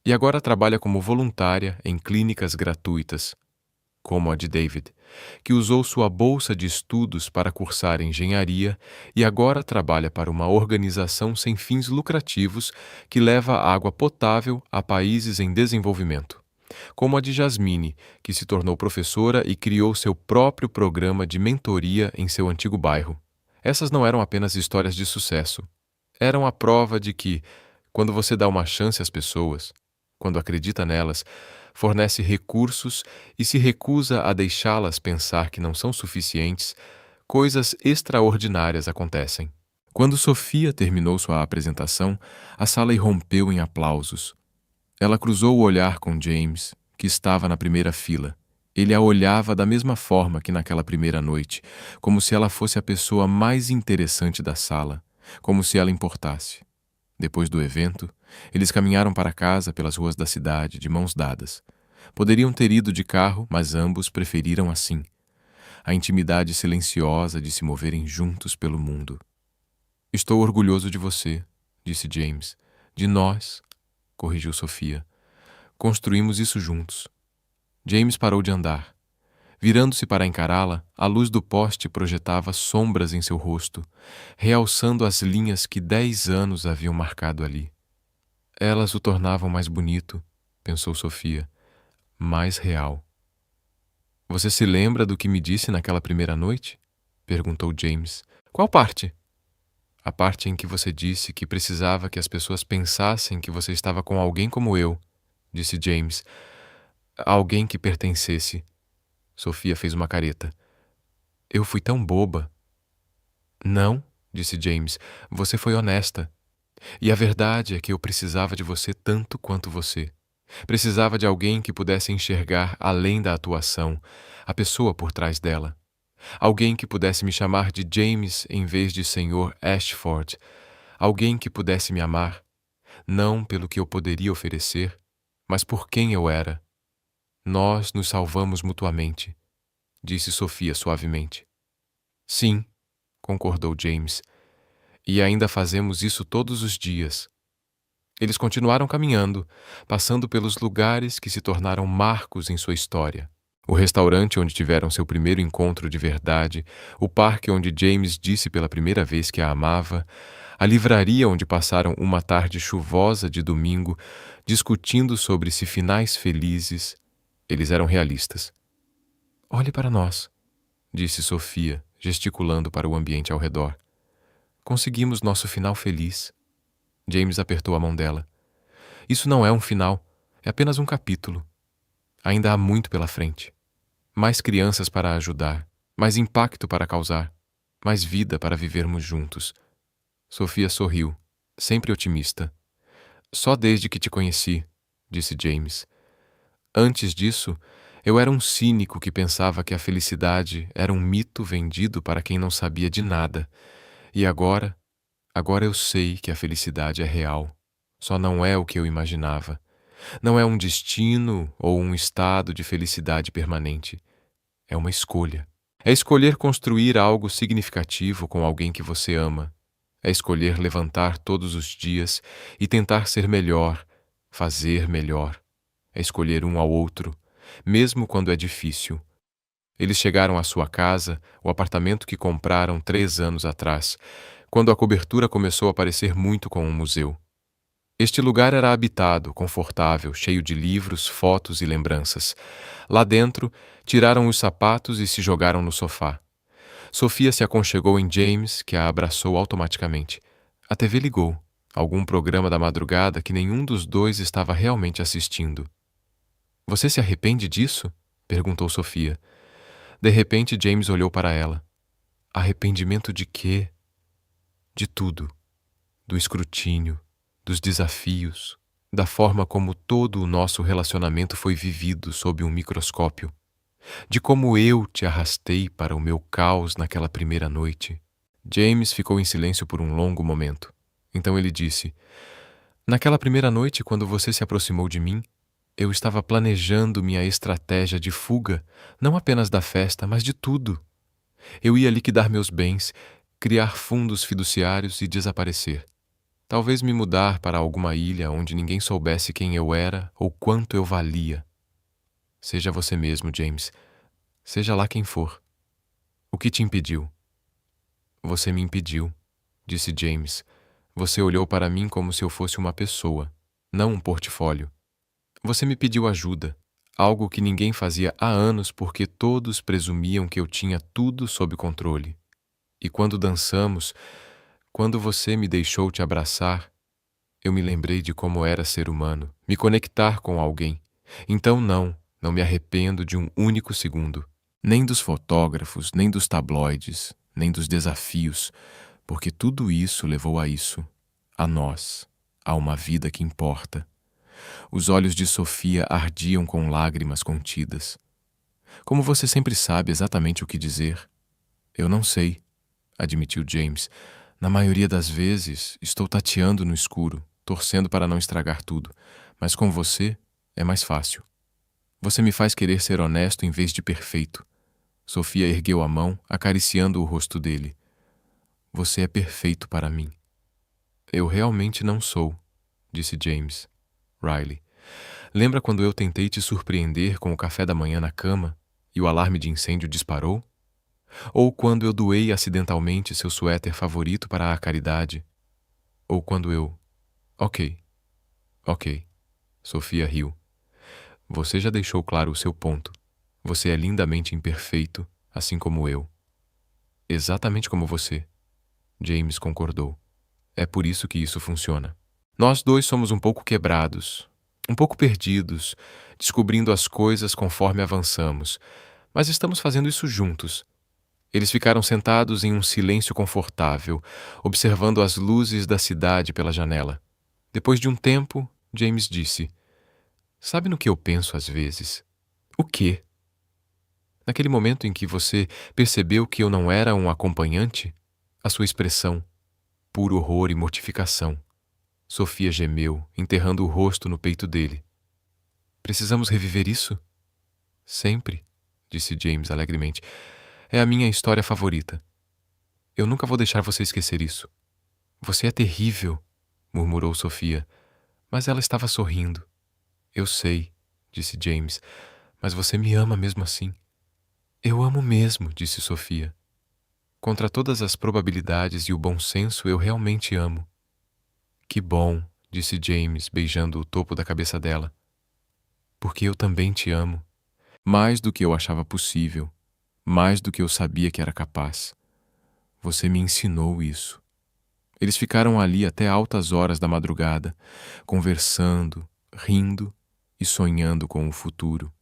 e agora trabalha como voluntária em clínicas gratuitas, como a de David, que usou sua bolsa de estudos para cursar engenharia e agora trabalha para uma organização sem fins lucrativos que leva água potável a países em desenvolvimento, como a de Jasmine, que se tornou professora e criou seu próprio programa de mentoria em seu antigo bairro. Essas não eram apenas histórias de sucesso. Eram a prova de que, quando você dá uma chance às pessoas, quando acredita nelas, fornece recursos e se recusa a deixá-las pensar que não são suficientes, coisas extraordinárias acontecem. Quando Sofia terminou sua apresentação, a sala irrompeu em aplausos. Ela cruzou o olhar com James, que estava na primeira fila. Ele a olhava da mesma forma que naquela primeira noite, como se ela fosse a pessoa mais interessante da sala, como se ela importasse. Depois do evento, eles caminharam para casa pelas ruas da cidade, de mãos dadas. Poderiam ter ido de carro, mas ambos preferiram assim. A intimidade silenciosa de se moverem juntos pelo mundo. "Estou orgulhoso de você", disse James. "De nós", corrigiu Sofia. "Construímos isso juntos." James parou de andar. Virando-se para encará-la, a luz do poste projetava sombras em seu rosto, realçando as linhas que 10 anos haviam marcado ali. Elas o tornavam mais bonito, pensou Sofia, mais real. "Você se lembra do que me disse naquela primeira noite?" perguntou James. "Qual parte?" "A parte em que você disse que precisava que as pessoas pensassem que você estava com alguém como eu", disse James. "Alguém que pertencesse." Sofia fez uma careta. "Eu fui tão boba." "Não", disse James, "você foi honesta. E a verdade é que eu precisava de você tanto quanto você. Precisava de alguém que pudesse enxergar além da atuação, a pessoa por trás dela. Alguém que pudesse me chamar de James em vez de Sr. Ashford. Alguém que pudesse me amar, não pelo que eu poderia oferecer, mas por quem eu era. Nós nos salvamos mutuamente", disse Sofia suavemente. "Sim", concordou James, "e ainda fazemos isso todos os dias." Eles continuaram caminhando, passando pelos lugares que se tornaram marcos em sua história. O restaurante onde tiveram seu primeiro encontro de verdade, o parque onde James disse pela primeira vez que a amava, a livraria onde passaram uma tarde chuvosa de domingo, discutindo sobre se finais felizes. Eles eram realistas. "Olhe para nós", disse Sofia, gesticulando para o ambiente ao redor. "Conseguimos nosso final feliz." James apertou a mão dela. "Isso não é um final, é apenas um capítulo. Ainda há muito pela frente. Mais crianças para ajudar, mais impacto para causar, mais vida para vivermos juntos." Sofia sorriu, sempre otimista. "Só desde que te conheci", disse James. "Antes disso, eu era um cínico que pensava que a felicidade era um mito vendido para quem não sabia de nada. E agora eu sei que a felicidade é real. Só não é o que eu imaginava. Não é um destino ou um estado de felicidade permanente. É uma escolha. É escolher construir algo significativo com alguém que você ama. É escolher levantar todos os dias e tentar ser melhor, fazer melhor. É escolher um ao outro, mesmo quando é difícil." Eles chegaram à sua casa, o apartamento que compraram 3 anos atrás, quando a cobertura começou a parecer muito com um museu. Este lugar era habitado, confortável, cheio de livros, fotos e lembranças. Lá dentro, tiraram os sapatos e se jogaram no sofá. Sofia se aconchegou em James, que a abraçou automaticamente. A TV ligou, algum programa da madrugada que nenhum dos dois estava realmente assistindo. "Você se arrepende disso?" perguntou Sofia. De repente, James olhou para ela. Arrependimento de quê? De tudo. Do escrutínio, dos desafios, da forma como todo o nosso relacionamento foi vivido sob um microscópio, de como eu te arrastei para o meu caos naquela primeira noite. James ficou em silêncio por um longo momento. Então ele disse: naquela primeira noite, quando você se aproximou de mim, eu estava planejando minha estratégia de fuga, não apenas da festa, mas de tudo. Eu ia liquidar meus bens, criar fundos fiduciários e desaparecer. Talvez me mudar para alguma ilha onde ninguém soubesse quem eu era ou quanto eu valia. Seja você mesmo, James. Seja lá quem for. O que te impediu? Você me impediu, disse James. Você olhou para mim como se eu fosse uma pessoa, não um portfólio. Você me pediu ajuda, algo que ninguém fazia há anos porque todos presumiam que eu tinha tudo sob controle. E quando dançamos, quando você me deixou te abraçar, eu me lembrei de como era ser humano, me conectar com alguém. Então não me arrependo de um único segundo. Nem dos fotógrafos, nem dos tabloides, nem dos desafios, porque tudo isso levou a isso, a nós, a uma vida que importa. Os olhos de Sofia ardiam com lágrimas contidas. Como você sempre sabe exatamente o que dizer? Eu não sei, admitiu James. Na maioria das vezes, estou tateando no escuro, torcendo para não estragar tudo, mas com você é mais fácil. Você me faz querer ser honesto em vez de perfeito. Sofia ergueu a mão, acariciando o rosto dele. Você é perfeito para mim. Eu realmente não sou, disse James. Riley, lembra quando eu tentei te surpreender com o café da manhã na cama e o alarme de incêndio disparou? Ou quando eu doei acidentalmente seu suéter favorito para a caridade? Ou quando eu... Ok. Sofia riu. Você já deixou claro o seu ponto. Você é lindamente imperfeito, assim como eu. Exatamente como você. James concordou. É por isso que isso funciona. Nós dois somos um pouco quebrados, um pouco perdidos, descobrindo as coisas conforme avançamos, mas estamos fazendo isso juntos. Eles ficaram sentados em um silêncio confortável, observando as luzes da cidade pela janela. Depois de um tempo, James disse: sabe no que eu penso às vezes? O quê? Naquele momento em que você percebeu que eu não era um acompanhante, a sua expressão, puro horror e mortificação. Sofia gemeu, enterrando o rosto no peito dele. Precisamos reviver isso? Sempre, disse James alegremente. É a minha história favorita. Eu nunca vou deixar você esquecer isso. Você é terrível, murmurou Sofia, mas ela estava sorrindo. Eu sei, disse James, mas você me ama mesmo assim. Eu amo mesmo, disse Sofia. Contra todas as probabilidades e o bom senso, eu realmente amo. Que bom, disse James, beijando o topo da cabeça dela. Porque eu também te amo. Mais do que eu achava possível. Mais do que eu sabia que era capaz. Você me ensinou isso. Eles ficaram ali até altas horas da madrugada, conversando, rindo e sonhando com o futuro.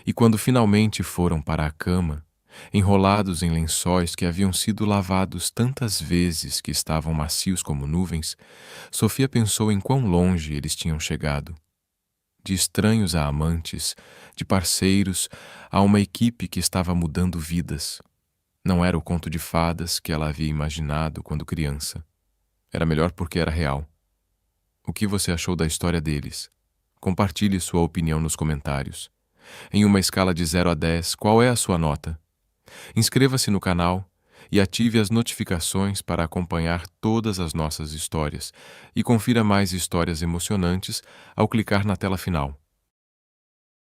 E quando finalmente foram para a cama, enrolados em lençóis que haviam sido lavados tantas vezes que estavam macios como nuvens, Sofia pensou em quão longe eles tinham chegado. De estranhos a amantes, de parceiros a uma equipe que estava mudando vidas. Não era o conto de fadas que ela havia imaginado quando criança. Era melhor porque era real. O que você achou da história deles? Compartilhe sua opinião nos comentários. Em uma escala de 0 a 10, qual é a sua nota? Inscreva-se no canal e ative as notificações para acompanhar todas as nossas histórias e confira mais histórias emocionantes ao clicar na tela final.